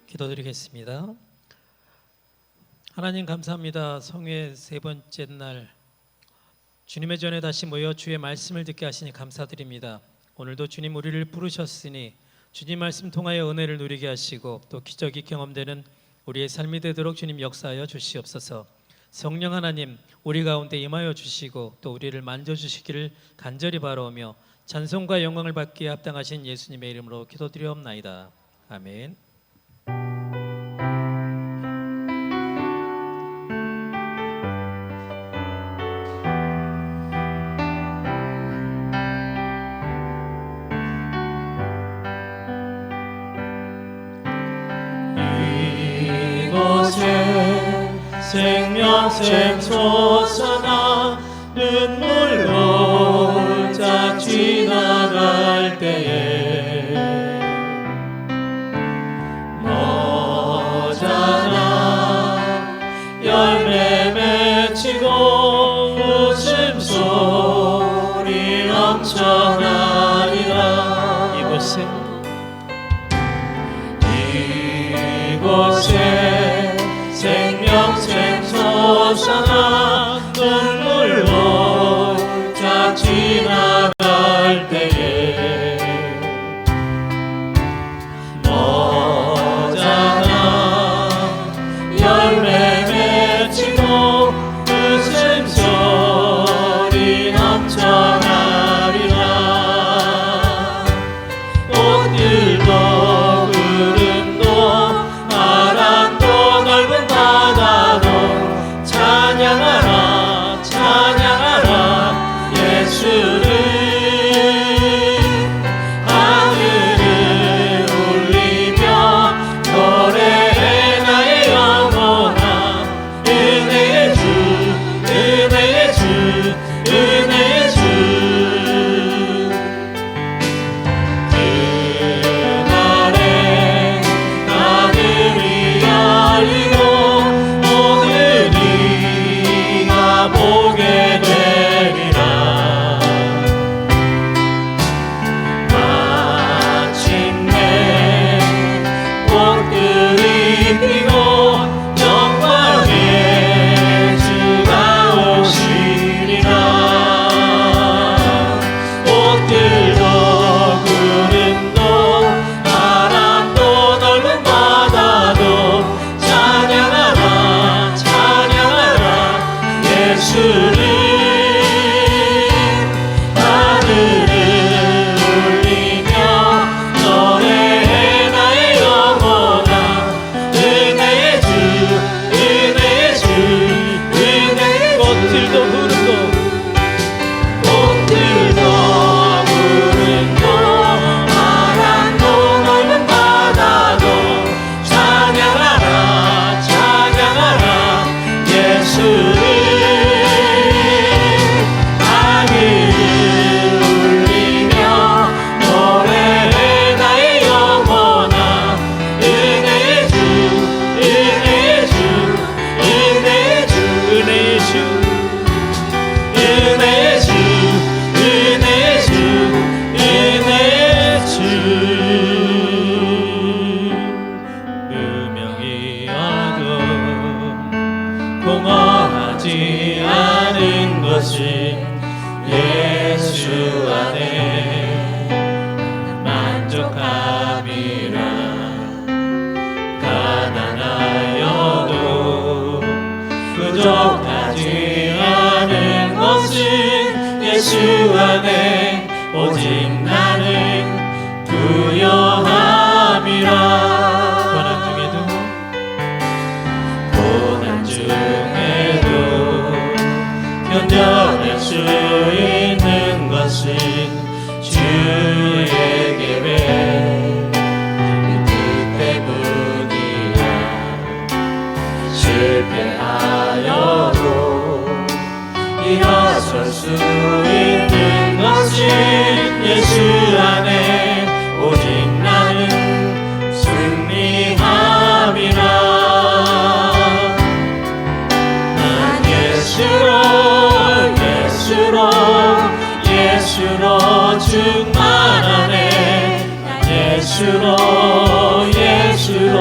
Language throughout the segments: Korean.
기도드리겠습니다. 하나님 감사합니다. 성회 세 번째 날 주님의 전에 다시 모여 주의 말씀을 듣게 하시니 감사드립니다. 오늘도 주님 우리를 부르셨으니 주님 말씀 통하여 은혜를 누리게 하시고 또 기적이 경험되는 우리의 삶이 되도록 주님 역사하여 주시옵소서. 성령 하나님 우리 가운데 임하여 주시고 또 우리를 만져주시기를 간절히 바라오며 찬송과 영광을 받기에 합당하신 예수님의 이름으로 기도드리옵나이다. 아멘. 이곳에 생명샘 솟아나 눈물로 쫙 지나갈 때에 너잖아 열매 맺히고 웃음소리 넘쳐나리라. 이곳에 생명샘 솟아나 눈물로 쫙 지나갈 때에 너잖아 열매 맺히고 웃음소리 넘쳐나리라. 꽃들도 구름도 바람도 넓은 바다도 찬양하라 찬양하라 예수를. 하늘을 울리며 노래해 나의 영혼아. 은혜의 주 은혜의 주 은혜의 주. 그날에 하늘이 열리고 오늘 네가 보게 되리라. 마침내 꽃들이 피고 영광의 주가 오시리라. 꽃들도 구름도 바람도 넓은 바다도 찬양하라 찬양하라 예수를. 하늘을 울리며 노래해 나의 영혼아. 은혜의 주 은혜의 주 은혜의 꽃들도 구름도 꽃들도 구름도 바람도 넓은 바다도 찬양하라 찬양하라 예수를. 하늘을 울리며 노래해 나의 영혼아. 은혜의 주 은혜의 주 은혜의 주 은혜의 주 은혜의 주 은혜의 주 은혜의 주. 음영이 어둠 공허하지 않은 것은 예수 안에 만족함이라. 가난하여도 부족하지 않은 것은 예수 안에 오직 나는 부요함이라. 고난 중에도 견뎌낼 수 있는 것은 주의 계획 그 때문이야. 실패하여도 일어설 수 있는 것은 예수 안에 오직 나는 승리함이라. 난 예수로 예수로 예수로 충만하네. 난 예수로 예수로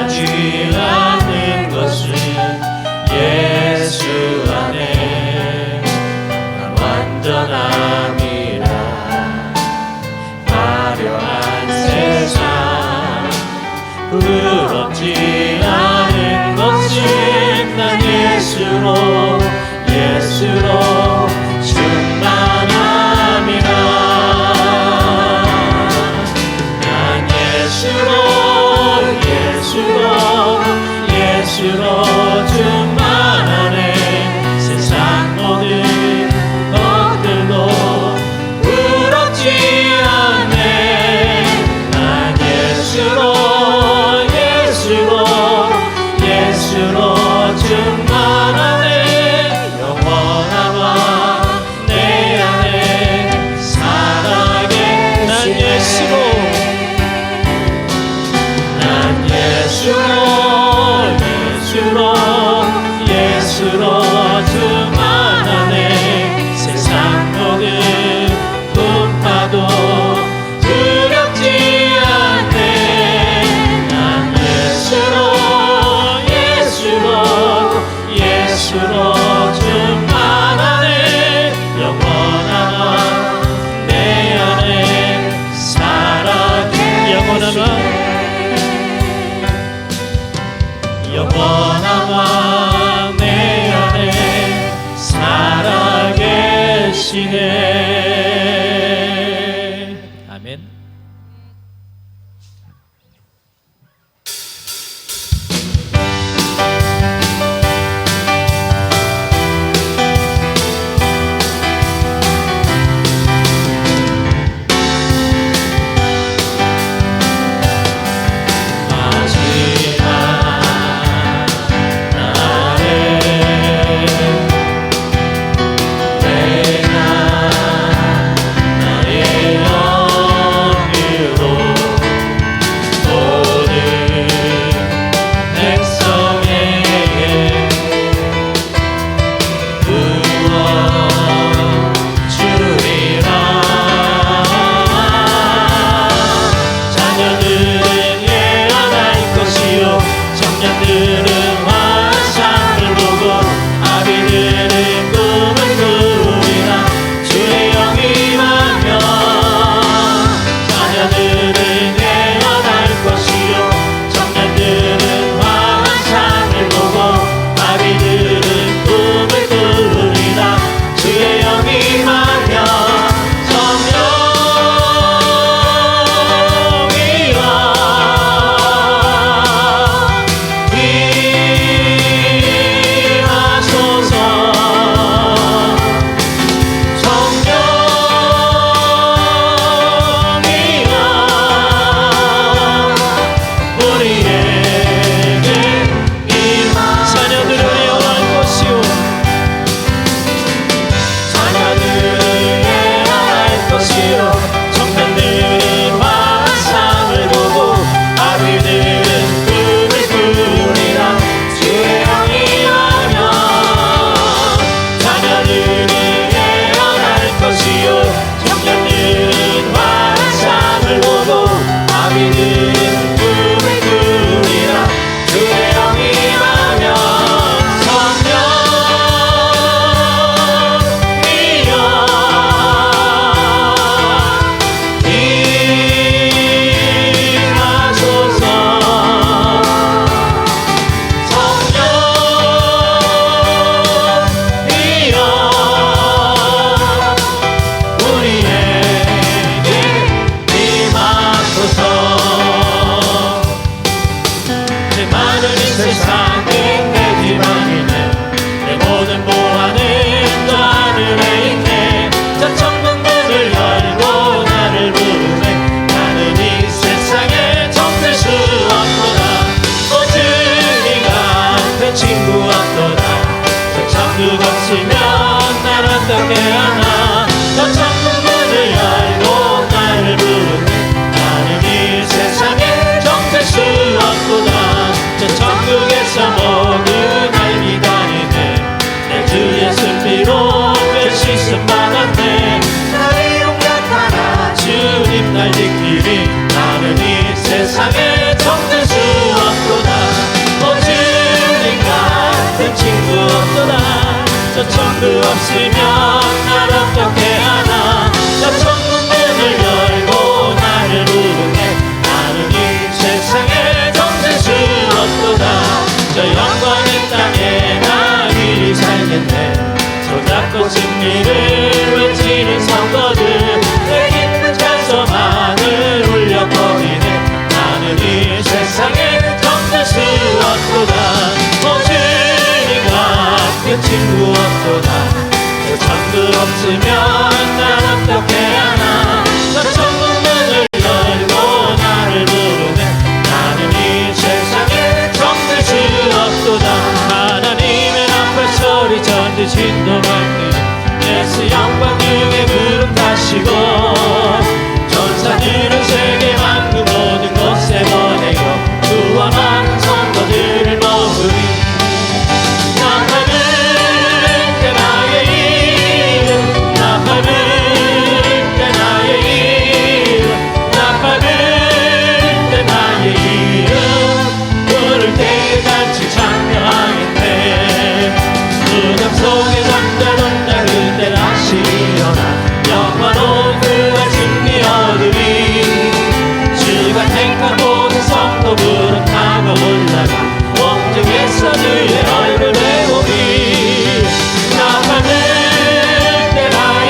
변하지 않는 것은 예수 안에 난 완전함이라. 화려한 세상 부럽지 않은 것은 난 예수로 충만함이라. 난 예수로 충만하네. 세상 모든 것들도 부럽지 않네. 난 예수로 충만하네. 영원함과 내 안에 살아계. 난 예수로 충만하네. 세상 모든 분파도 두렵지 않네. 난 예수로 충만하네. 영원한 내 안에 살아계. 영원한 내 안에 살아계시네. 아멘. 저 천국에서 저 영광의 땅에 나이 살겠네. 손잡고 승리를 외치는 성도들 내 기쁜 찬송만을 울려 퍼지네. 나는 이 세상에 정들 수 없도다. 주님과 그 친구 없도다. 그 천국 없으면 난 어떻게 하나. 저 천국 문을 열고 나를 부르네. 나는 이 세상에 정들 수 없도다. 하나님의 나팔 소리 전지신 도망길 예수 영광 중에 구름 타시고 전사들은 세계 만국 모든 곳에 보내고 구원하는 성도들을 모으리. 나 받을 때 나의 이름 나 받을 때 나의 이름 나 받을 때 나의 이름 부를 때에 같이 찬양하겠네. 무덤 속에 잠자던 그때 다시 일어나 영원한 그와 승리 얻으리. 주가 택한 모든 성도 구름 타고 올라가 옥중에서 주의 얼굴 배우리. 나 받을 때 나의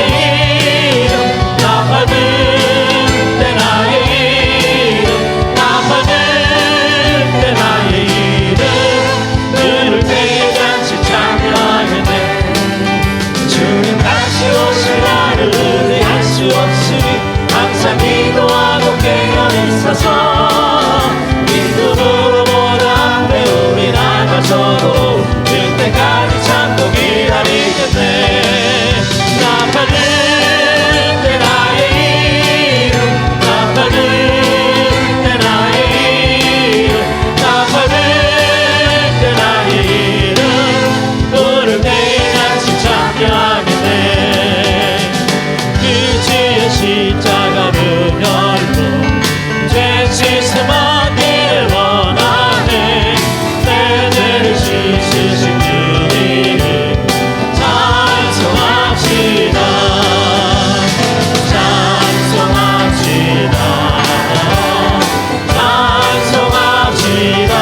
이름 나 받을 때 나의 이름 나 받을 때 나의 이름 부를 때에 같이 찬양하겠네. 주님 다시 오실 날을 의뢰할 수 없으니 항상 기도하고 깨어 있어서 믿음으로 보다 앞에 우리 나가서도 그때까지 참고 기다리겠네. 나 받을 때 나의 이름 나 받을 때 나의 이름 나 받을 때 나의 이름 부를 때에 같이 찬양하겠네. 그 주의 십자가를 열고 죄 씻음 얻기를 원하네. 내 죄를 씻으신 주님을 찬송합시다. 찬송합시다. 찬송합시다.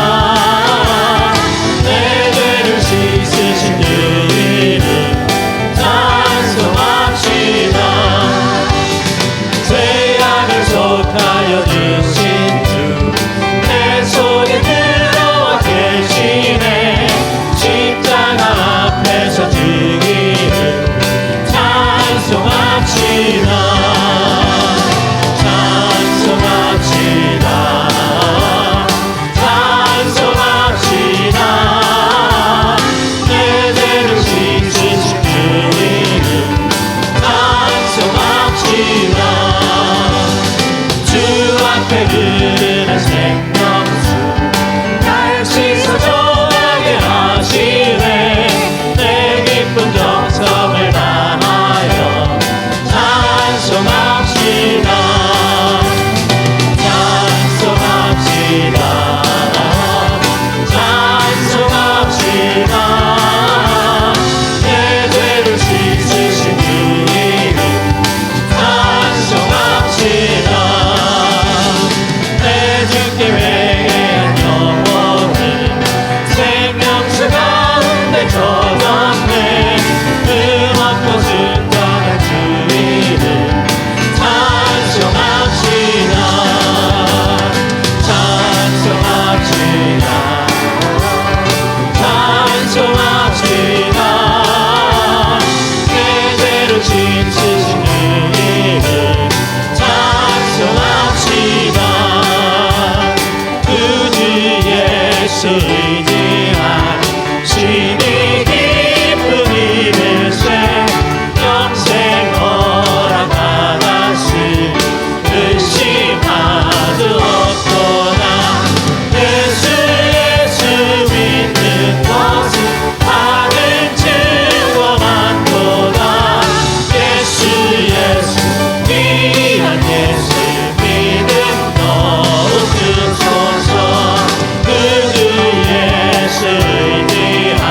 내 죄를 씻으신 주님을 찬송합시다. 죄악을 속하여 주신 주 내 속에 들어와 계시네. 십자가 앞에서 주기를 찬송합시다. 찬송합시다. 찬송합시다. 내 죄를 씻으신 주님을 찬송합시다. 주 앞에 흐르는 생명수 날 씻어 정하게 하시네. 내 기쁜 정성을 다하여 찬송합시다. 찬송합시다. 찬송합시다. 내 죄를 씻으신 주님을 찬송합시다. 내 주께 회개한 영혼을 생명수 가운데 젖었네. 흠없고 순전한 주 이름 찬송합시다. 찬송합시다. 찬송합시다. 내 죄를 씻으신 주님을 찬송합시다. 그 주 예수 의지한 신이 기쁜 이를세 영생 허락받았으 의심하드 없도다. 예수 믿는 것은 다른 증거 많도다. 예수 귀한 예수 믿음 더욱 주소서. 그 주 예수 의지한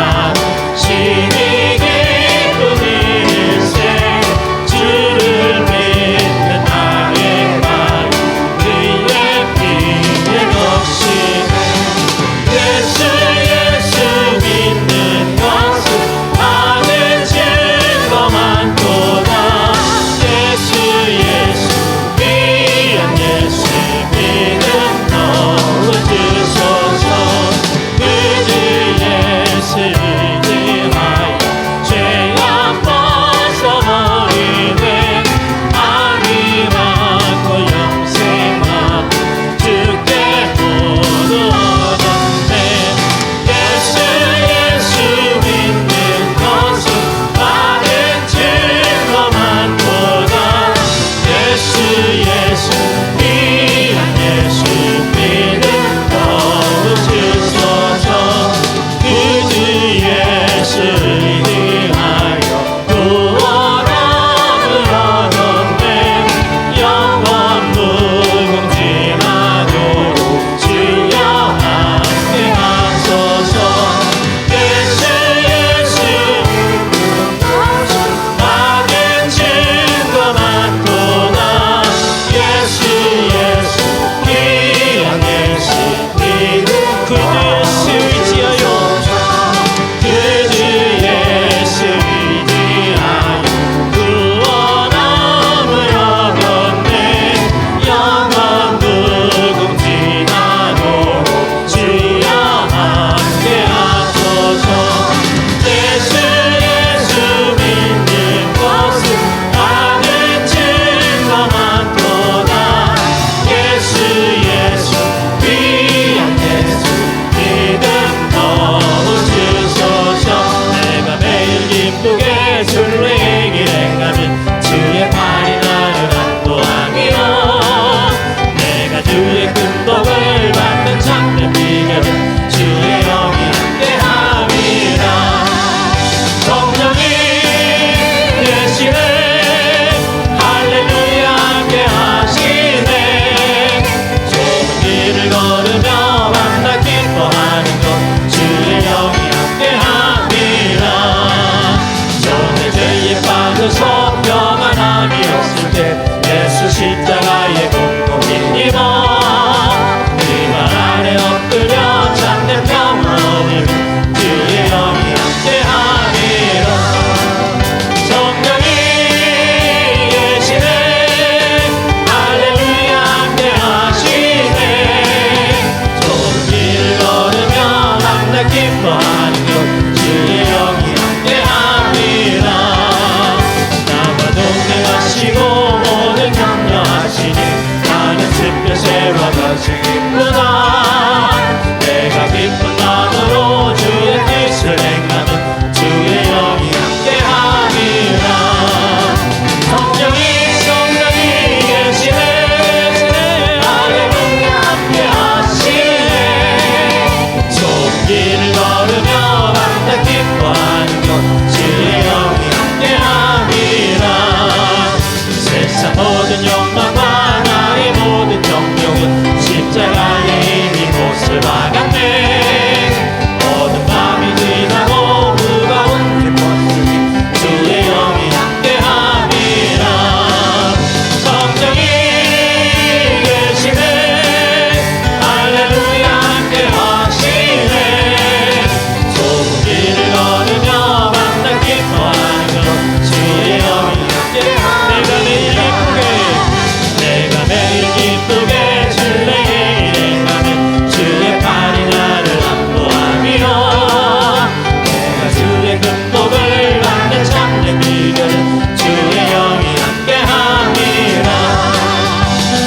길을 걸으며 만나 기뻐하는 것 주의 영이 함께함이라. 세상 모든 욕망과 나의 모든 정욕은 십자가에 이미 못을 박았네. 어두운 밤이 지나고 무거운 기뻤으니 주의 영이 함께함이라. 성령이 계시네. 할렐루야 함께하시네. 좁은 길을 걸으며 만나 기뻐하는 것 주의 영이 함께함이라. 내가 매일 기쁘게 주의 일에 가면 주의 팔이 나를 안보하며 내가 주의 금복을 받는 참된 비결은 주의 영이 함께함이라.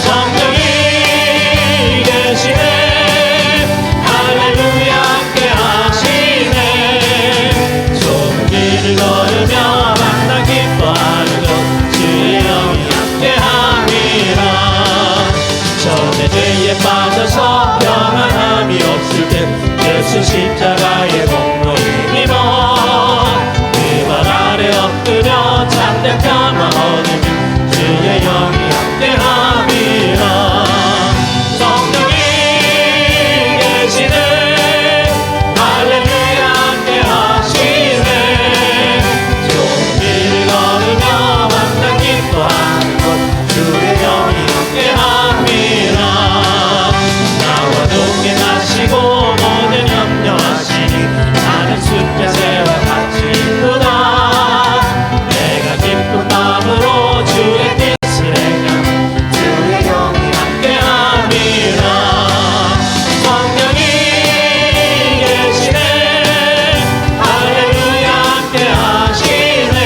성령이 계시네. 할렐루야 함께하시네. 좁은 길을 걸으며 만나 기뻐하는 것 주의 영이 함께함이라. 전에 죄에 빠져서 평안함이 없을 때 예수 십자가의 공로 힘입어 그 발 아래 엎드려 참된 평화 얻으며 주의 영이 함께함이라. 성령이 계시네. 할렐루야 함께하시네. 좁은 길을 걸으며 만나 기뻐하는 것 주의 영이 함께함이라. 나와 동행하시고 모든 염려하시니 나는 숲에새와 같이 이쁘다. 내가 기쁜 마음으로 주의 뜻을 행하면 주의 영이 함께함이라. 성령이 계시네. 할렐루야 함께하시네.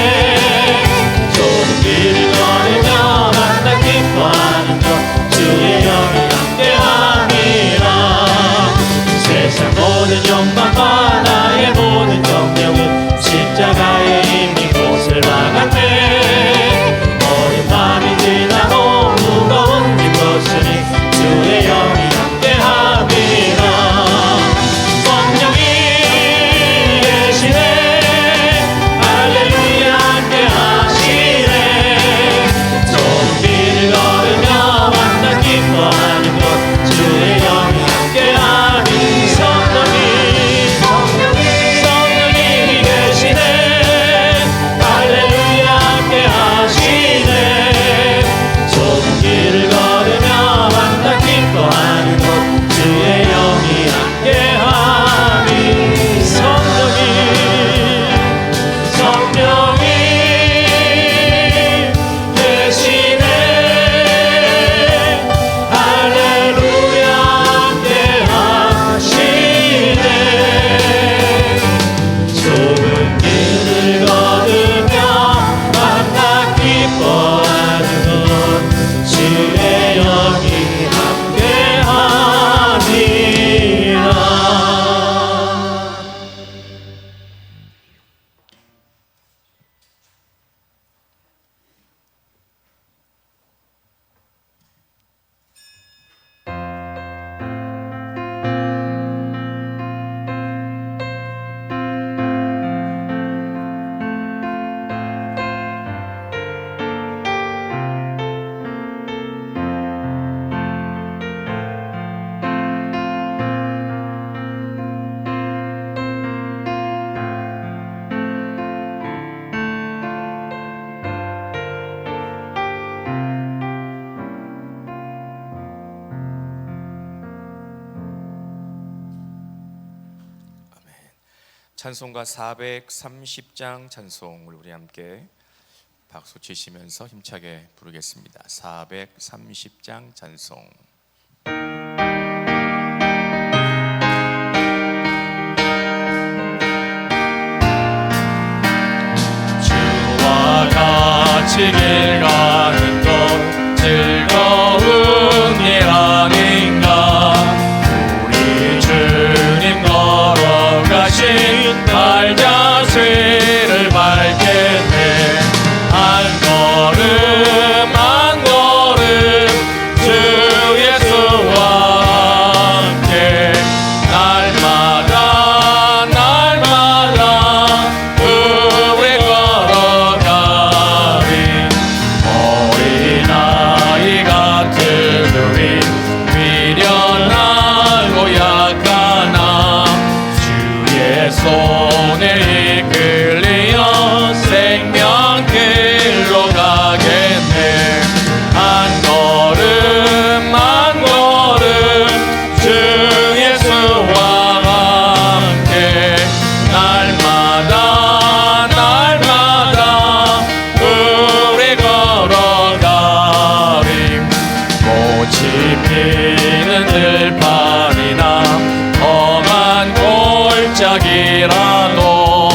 좁은 길을 걸으며 만나 기뻐하는 것 주의 영이 함께함이라. 세상 모든 욕망과 나의 모든 정욕은 십자가에 이미 못을 박았네. 어린 밤이 지나고 무거운 짐 벗으니 주의 영이 함께함이라. 성령이 계시네. 할렐루야 함께하시네. 좁은 길을 걸으며 만나 기뻐하는 것 주의 영이 함께하니. 성령이 계시네. 할렐루야 함께하시네. 좁은 길을 걸으며 만나 기뻐하는 것 주의 영이 함께하니. 성령이 계시네. 할렐루야 함께하시네. 좁은 길을 걸으며 만나 기뻐하는 것 주의 영이 함께함이라. 찬송가 430장 찬송을 우리 함께 박수 치시면서 힘차게 부르겠습니다. 430장 찬송. 주와 같이 길 가는 것 즐거운 일 아닌가. 우리 주님 걸어가신 발자취를 밟겠네. 한 걸음 한 걸음 주 예수와 함께 날마다 할지라도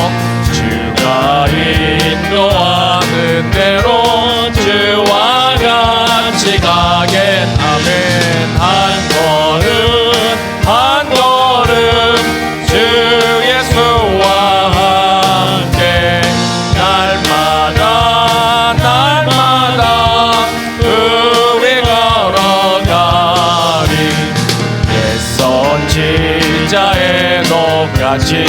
주가 인도하는 대로 주와 같이 가겠. 아멘. 한 걸음 주 예수와 함께 날마다 우리 걸어가리. 옛선 지자의 높같이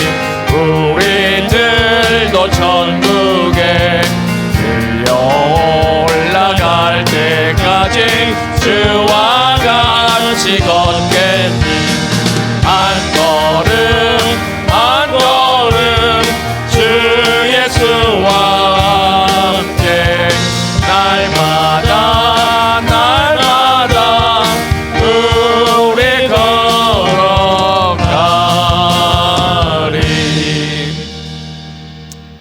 우리들도 천국에 들려 올라갈 때까지 주와 같이 걷겠니. 한 걸음 주 예수와 함께 날마다 우리 걸어가리.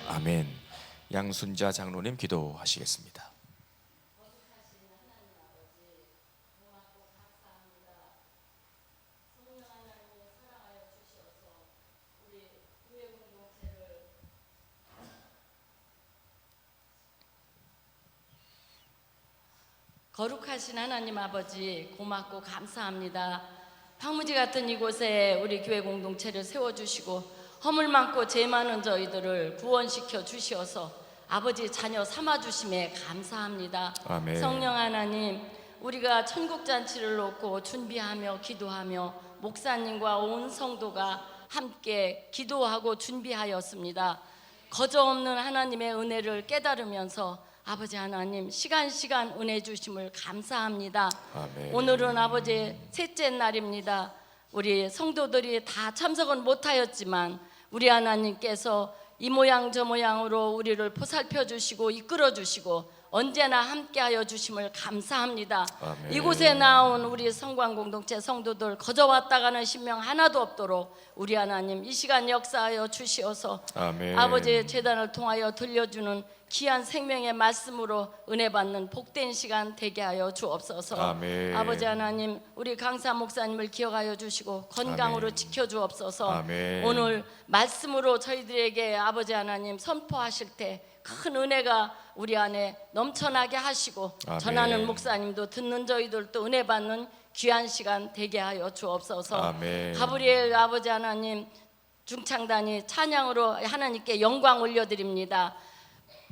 아멘. 양순자 장로님 기도하시겠습니다. 거룩하신 하나님 아버지, 고맙고 감사합니다. 황무지 같은 이곳에 우리 교회 공동체를 세워주시고 허물 많고 죄 많은 저희들을 구원시켜 주시어서 아버지 자녀 삼아주심에 감사합니다. 아멘. 성령 하나님, 우리가 천국잔치를 놓고 준비하며 기도하며 목사님과 온 성도가 함께 기도하고 준비하였습니다. 거저없는 하나님의 은혜를 깨달으면서 아버지 하나님 시간 은혜 주심을 감사합니다. 아멘. 오늘은 아버지 셋째 날입니다. 우리 성도들이 다 참석은 못하였지만 우리 하나님께서 이 모양 저 모양으로 우리를 보살펴 주시고 이끌어 주시고 언제나 함께하여 주심을 감사합니다. 아멘. 이곳에 나온 우리 성관 공동체 성도들 거저 왔다 가는 신명 하나도 없도록 우리 하나님 이 시간 역사하여 주시어서 아멘. 아버지의 재단을 통하여 들려주는 귀한 생명의 말씀으로 은혜 받는 복된 시간 되게 하여 주옵소서. 아멘. 아버지 하나님, 우리 강사 목사님을 기억하여 주시고 건강으로 아멘. 지켜 주옵소서. 아멘. 오늘 말씀으로 저희들에게 아버지 하나님 선포하실 때 큰 은혜가 우리 안에 넘쳐나게 하시고 아멘. 전하는 목사님도 듣는 저희들도 은혜 받는 귀한 시간 되게 하여 주옵소서. 아멘. 가브리엘 아버지 하나님, 중창단이 찬양으로 하나님께 영광 올려드립니다.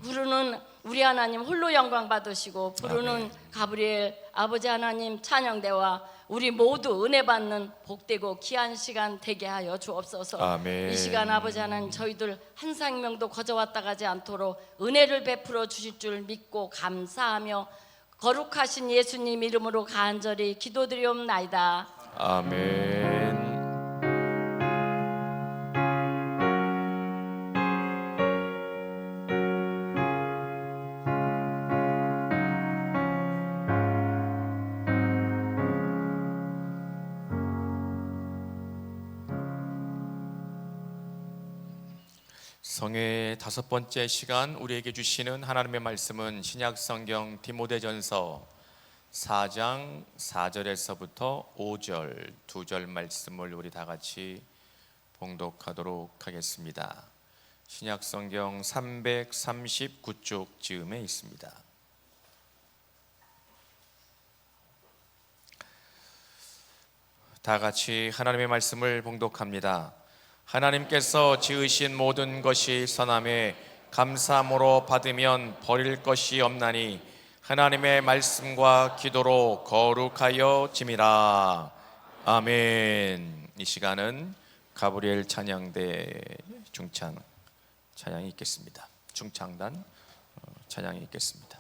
부르는 우리 하나님 홀로 영광 받으시고 부르는 아멘. 가브리엘 아버지 하나님 찬양대와 우리 모두 은혜 받는 복되고 귀한 시간 되게 하여 주옵소서. 아멘. 이 시간 아버지 하나님 저희들 한 생명도 거저 왔다 가지 않도록 은혜를 베풀어 주실 줄 믿고 감사하며 거룩하신 예수님 이름으로 간절히 기도드리옵나이다. 아멘. 성회의 5번째 시간 우리에게 주시는 하나님의 말씀은 신약성경 디모데전서 4장 4절에서부터 5절 2절 말씀을 우리 다 같이 봉독하도록 하겠습니다. 신약성경 339쪽 즈음에 있습니다. 다 같이 하나님의 말씀을 봉독합니다. 하나님께서 지으신 모든 것이 선함에 감사함으로 받으면 버릴 것이 없나니 하나님의 말씀과 기도로 거룩하여 짐이라. 아멘. 이 시간은 가브리엘 찬양대 중창 찬양이 있겠습니다. 중창단 찬양이 있겠습니다.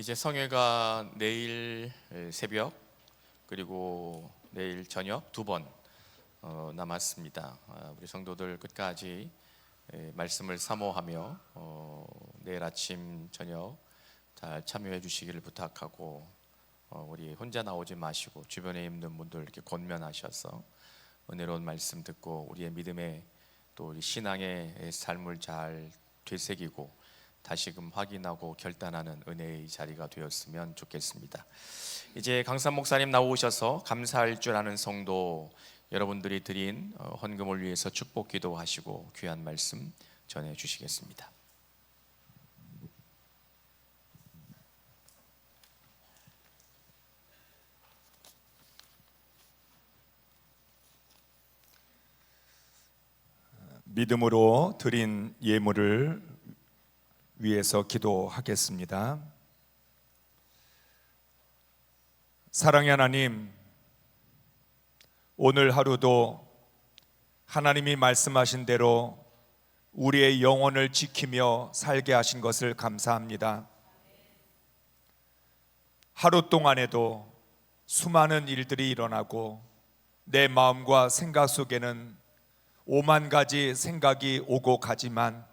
이제 성회가 내일 새벽 그리고 내일 저녁 2번 남았습니다. 우리 성도들 끝까지 말씀을 사모하며 내일 아침 저녁 잘 참여해 주시기를 부탁하고, 우리 혼자 나오지 마시고 주변에 있는 분들 이렇게 권면하셔서 은혜로운 말씀 듣고 우리의 믿음의 또 우리 신앙의 삶을 잘 되새기고 다시금 확인하고 결단하는 은혜의 자리가 되었으면 좋겠습니다. 이제 강산 목사님 나오셔서 감사할 줄 아는 성도 여러분들이 드린 헌금을 위해서 축복 기도하시고 귀한 말씀 전해 주시겠습니다. 믿음으로 드린 예물을 위해서 기도하겠습니다. 사랑의 하나님, 오늘 하루도 하나님이 말씀하신 대로 우리의 영혼을 지키며 살게 하신 것을 감사합니다. 하루 동안에도 수많은 일들이 일어나고 내 마음과 생각 속에는 5만 가지 생각이 오고 가지만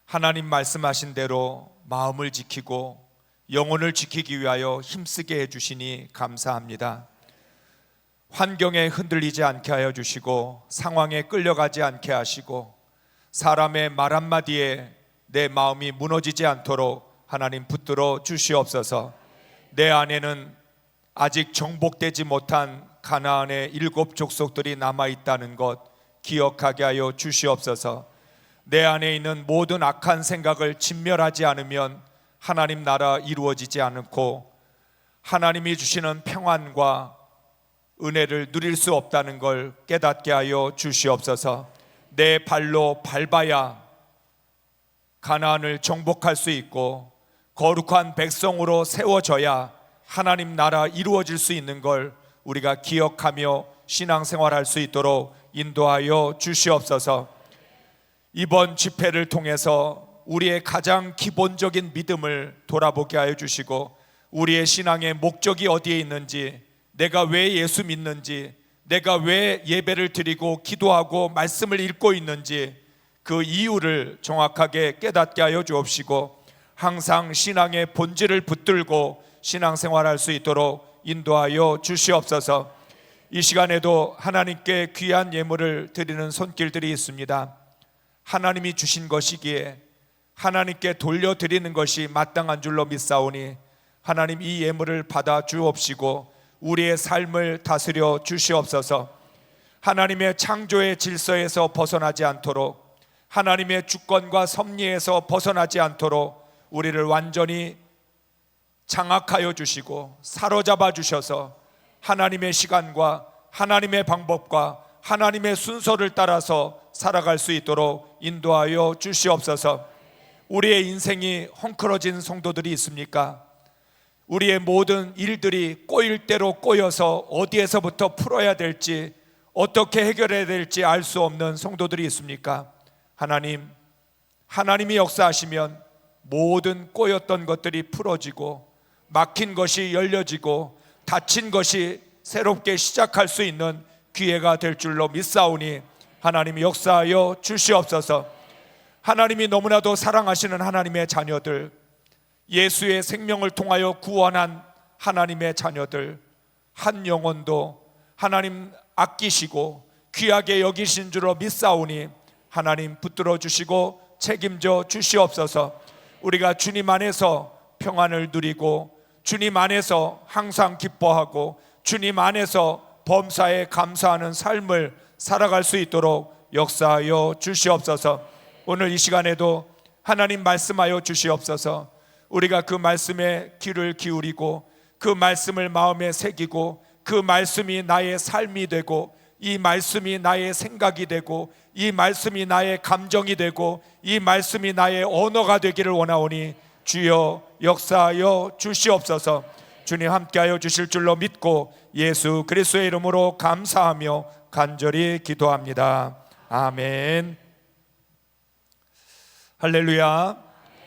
하나님 말씀하신 대로 마음을 지키고 영혼을 지키기 위하여 힘쓰게 해주시니 감사합니다. 환경에 흔들리지 않게 하여 주시고 상황에 끌려가지 않게 하시고 사람의 말 한마디에 내 마음이 무너지지 않도록 하나님 붙들어 주시옵소서. 내 안에는 아직 정복되지 못한 가나안의 7 족속들이 남아있다는 것 기억하게 하여 주시옵소서. 내 안에 있는 모든 악한 생각을 진멸하지 않으면 하나님 나라 이루어지지 않고 하나님이 주시는 평안과 은혜를 누릴 수 없다는 걸 깨닫게 하여 주시옵소서. 내 발로 밟아야 가나안을 정복할 수 있고 거룩한 백성으로 세워져야 하나님 나라 이루어질 수 있는 걸 우리가 기억하며 신앙생활할 수 있도록 인도하여 주시옵소서. 이번 집회를 통해서 우리의 가장 기본적인 믿음을 돌아보게 하여 주시고 우리의 신앙의 목적이 어디에 있는지, 내가 왜 예수 믿는지, 내가 왜 예배를 드리고 기도하고 말씀을 읽고 있는지 그 이유를 정확하게 깨닫게 하여 주옵시고 항상 신앙의 본질을 붙들고 신앙생활할 수 있도록 인도하여 주시옵소서. 이 시간에도 하나님께 귀한 예물을 드리는 손길들이 있습니다. 하나님이 주신 것이기에 하나님께 돌려드리는 것이 마땅한 줄로 믿사오니 하나님 이 예물을 받아 주옵시고 우리의 삶을 다스려 주시옵소서. 하나님의 창조의 질서에서 벗어나지 않도록, 하나님의 주권과 섭리에서 벗어나지 않도록 우리를 완전히 장악하여 주시고 사로잡아 주셔서 하나님의 시간과 하나님의 방법과 하나님의 순서를 따라서 살아갈 수 있도록 인도하여 주시옵소서. 우리의 인생이 헝클어진 성도들이 있습니까? 우리의 모든 일들이 꼬일 대로 꼬여서 어디에서부터 풀어야 될지, 어떻게 해결해야 될지 알 수 없는 성도들이 있습니까? 하나님이 역사하시면 모든 꼬였던 것들이 풀어지고 막힌 것이 열려지고 닫힌 것이 새롭게 시작할 수 있는 기회가 될 줄로 믿사오니 하나님이 역사하여 주시옵소서. 하나님이 너무나도 사랑하시는 하나님의 자녀들, 예수의 생명을 통하여 구원한 하나님의 자녀들, 한 영혼도 하나님 아끼시고 귀하게 여기신 줄로 믿사오니 하나님 붙들어 주시고 책임져 주시옵소서. 우리가 주님 안에서 평안을 누리고 주님 안에서 항상 기뻐하고 주님 안에서 범사에 감사하는 삶을 살아갈 수 있도록 역사하여 주시옵소서. 오늘 이 시간에도 하나님 말씀하여 주시옵소서. 우리가 그 말씀에 귀를 기울이고 그 말씀을 마음에 새기고 그 말씀이 나의 삶이 되고 이 말씀이 나의 생각이 되고 이 말씀이 나의 감정이 되고 이 말씀이 나의 언어가 되기를 원하오니 주여 역사하여 주시옵소서. 주님 함께하여 주실 줄로 믿고 예수 그리스도의 이름으로 감사하며 간절히 기도합니다. 아멘. 할렐루야.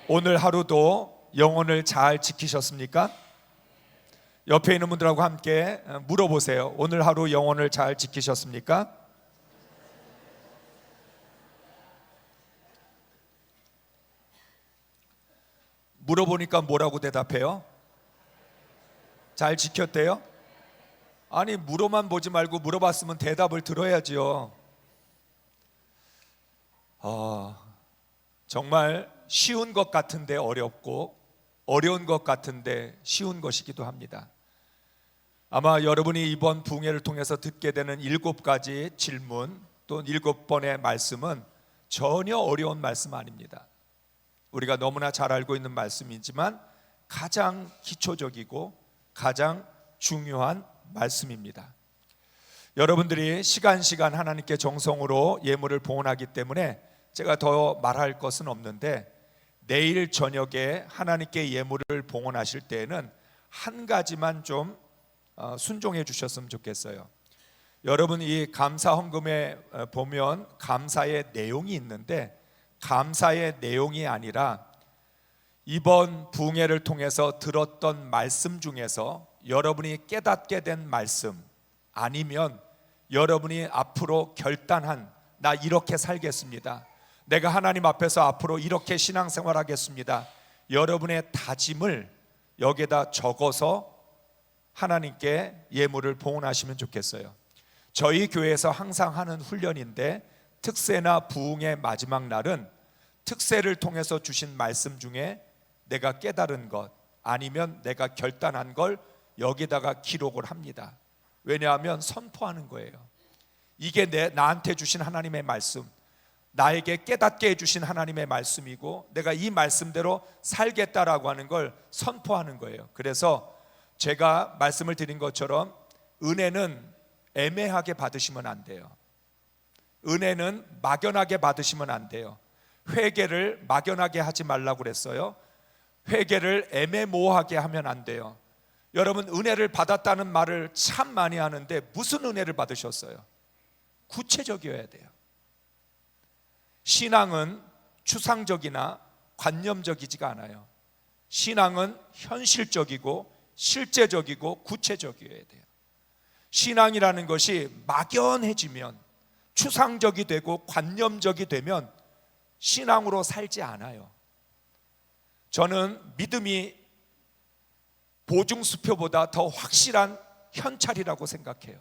오늘 하루도 영혼을 잘 지키셨습니까? 옆에 있는 분들하고 함께 물어보세요. 오늘 하루 영혼을 잘 지키셨습니까? 물어보니까 뭐라고 대답해요? 잘 지켰대요? 아니, 물어만 보지 말고 물어봤으면 대답을 들어야지요. 정말 쉬운 것 같은데 어렵고 어려운 것 같은데 쉬운 것이기도 합니다. 아마 여러분이 이번 부흥회를 통해서 듣게 되는 7가지 질문 또 7번의 말씀은 전혀 어려운 말씀 아닙니다. 우리가 너무나 잘 알고 있는 말씀이지만 가장 기초적이고 가장 중요한 말씀입니다. 여러분들이 시간 하나님께 정성으로 예물을 봉헌하기 때문에 제가 더 말할 것은 없는데, 내일 저녁에 하나님께 예물을 봉헌하실 때에는 한 가지만 좀 순종해 주셨으면 좋겠어요. 여러분, 이 감사 헌금에 보면 감사의 내용이 있는데, 감사의 내용이 아니라 이번 부흥회를 통해서 들었던 말씀 중에서 여러분이 깨닫게 된 말씀, 아니면 여러분이 앞으로 결단한, 나 이렇게 살겠습니다, 내가 하나님 앞에서 앞으로 이렇게 신앙생활하겠습니다, 여러분의 다짐을 여기에다 적어서 하나님께 예물을 봉헌하시면 좋겠어요. 저희 교회에서 항상 하는 훈련인데, 특세나 부흥의 마지막 날은 특세를 통해서 주신 말씀 중에 내가 깨달은 것, 아니면 내가 결단한 걸 여기다가 기록을 합니다. 왜냐하면 선포하는 거예요. 이게 나한테 주신 하나님의 말씀, 나에게 깨닫게 해주신 하나님의 말씀이고, 내가 이 말씀대로 살겠다라고 하는 걸 선포하는 거예요. 그래서 제가 말씀을 드린 것처럼 은혜는 애매하게 받으시면 안 돼요. 은혜는 막연하게 받으시면 안 돼요. 회개를 막연하게 하지 말라고 그랬어요. 회개를 애매모호하게 하면 안 돼요. 여러분, 은혜를 받았다는 말을 참 많이 하는데 무슨 은혜를 받으셨어요? 구체적이어야 돼요. 신앙은 추상적이나 관념적이지가 않아요. 신앙은 현실적이고 실제적이고 구체적이어야 돼요. 신앙이라는 것이 막연해지면, 추상적이 되고 관념적이 되면 신앙으로 살지 않아요. 저는 믿음이 보증수표보다 더 확실한 현찰이라고 생각해요.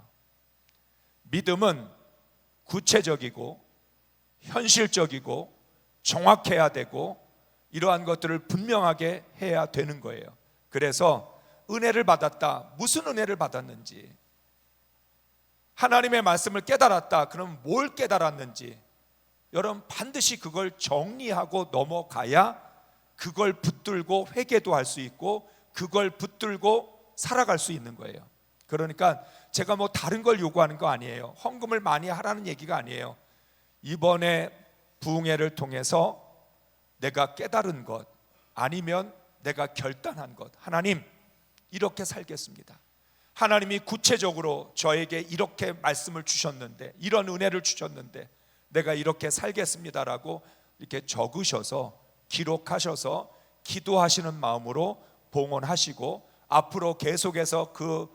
믿음은 구체적이고 현실적이고 정확해야 되고, 이러한 것들을 분명하게 해야 되는 거예요. 그래서 은혜를 받았다, 무슨 은혜를 받았는지, 하나님의 말씀을 깨달았다, 그럼 뭘 깨달았는지, 여러분 반드시 그걸 정리하고 넘어가야 그걸 붙들고 회개도 할 수 있고 그걸 붙들고 살아갈 수 있는 거예요. 그러니까 제가 뭐 다른 걸 요구하는 거 아니에요. 헌금을 많이 하라는 얘기가 아니에요. 이번에 부흥회를 통해서 내가 깨달은 것, 아니면 내가 결단한 것, 하나님 이렇게 살겠습니다, 하나님이 구체적으로 저에게 이렇게 말씀을 주셨는데, 이런 은혜를 주셨는데 내가 이렇게 살겠습니다라고 이렇게 적으셔서 기록하셔서 기도하시는 마음으로 봉헌하시고, 앞으로 계속해서 그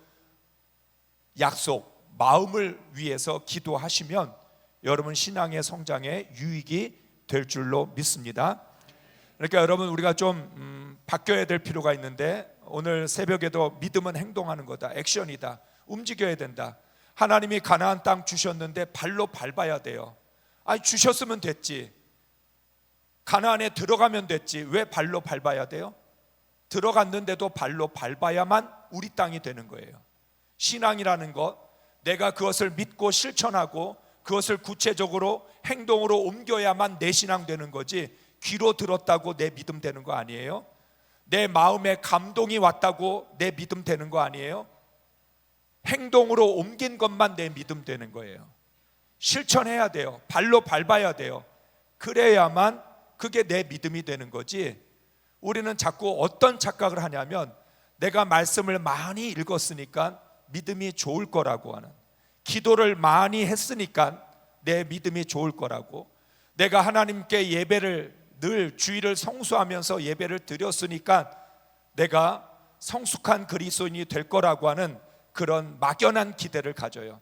약속, 마음을 위해서 기도하시면 여러분 신앙의 성장에 유익이 될 줄로 믿습니다. 그러니까 여러분, 우리가 좀 바뀌어야 될 필요가 있는데, 오늘 새벽에도 믿음은 행동하는 거다, 액션이다, 움직여야 된다. 하나님이 가나안 땅 주셨는데 발로 밟아야 돼요. 아니, 주셨으면 됐지, 가나안에 들어가면 됐지, 왜 발로 밟아야 돼요? 들어갔는데도 발로 밟아야만 우리 땅이 되는 거예요. 신앙이라는 것, 내가 그것을 믿고 실천하고 그것을 구체적으로 행동으로 옮겨야만 내 신앙 되는 거지, 귀로 들었다고 내 믿음 되는 거 아니에요. 내 마음에 감동이 왔다고 내 믿음 되는 거 아니에요. 행동으로 옮긴 것만 내 믿음 되는 거예요. 실천해야 돼요. 발로 밟아야 돼요. 그래야만 그게 내 믿음이 되는 거지. 우리는 자꾸 어떤 착각을 하냐면, 내가 말씀을 많이 읽었으니까 믿음이 좋을 거라고 하는, 기도를 많이 했으니까 내 믿음이 좋을 거라고, 내가 하나님께 예배를 늘 주일을 성수하면서 예배를 드렸으니까 내가 성숙한 그리스도인이 될 거라고 하는 그런 막연한 기대를 가져요.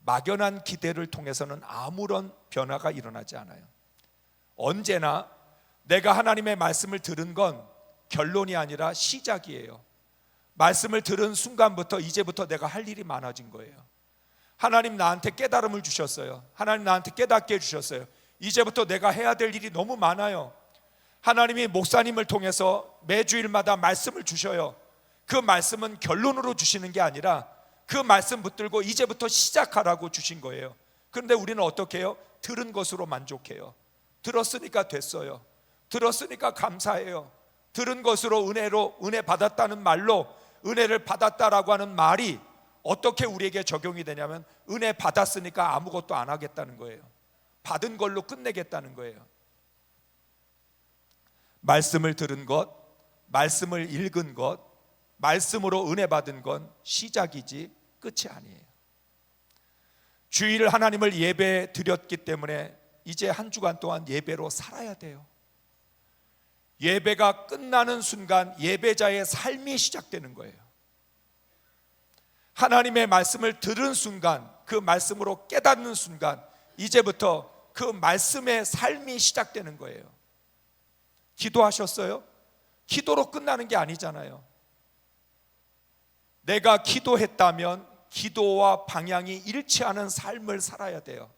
막연한 기대를 통해서는 아무런 변화가 일어나지 않아요. 언제나 내가 하나님의 말씀을 들은 건 결론이 아니라 시작이에요. 말씀을 들은 순간부터 이제부터 내가 할 일이 많아진 거예요. 하나님 나한테 깨달음을 주셨어요. 하나님 나한테 깨닫게 해주셨어요. 이제부터 내가 해야 될 일이 너무 많아요. 하나님이 목사님을 통해서 매주일마다 말씀을 주셔요. 그 말씀은 결론으로 주시는 게 아니라 그 말씀 붙들고 이제부터 시작하라고 주신 거예요. 그런데 우리는 어떻게 해요? 들은 것으로 만족해요. 들었으니까 됐어요. 들었으니까 감사해요. 들은 것으로 은혜 받았다는 말로 은혜를 받았다라고 하는 말이 어떻게 우리에게 적용이 되냐면 은혜 받았으니까 아무것도 안 하겠다는 거예요. 받은 걸로 끝내겠다는 거예요. 말씀을 들은 것, 말씀을 읽은 것, 말씀으로 은혜 받은 건 시작이지 끝이 아니에요. 주일 하나님을 예배 드렸기 때문에 이제 한 주간 동안 예배로 살아야 돼요. 예배가 끝나는 순간 예배자의 삶이 시작되는 거예요. 하나님의 말씀을 들은 순간, 그 말씀으로 깨닫는 순간 이제부터 그 말씀의 삶이 시작되는 거예요. 기도하셨어요? 기도로 끝나는 게 아니잖아요. 내가 기도했다면 기도와 방향이 일치하는 삶을 살아야 돼요.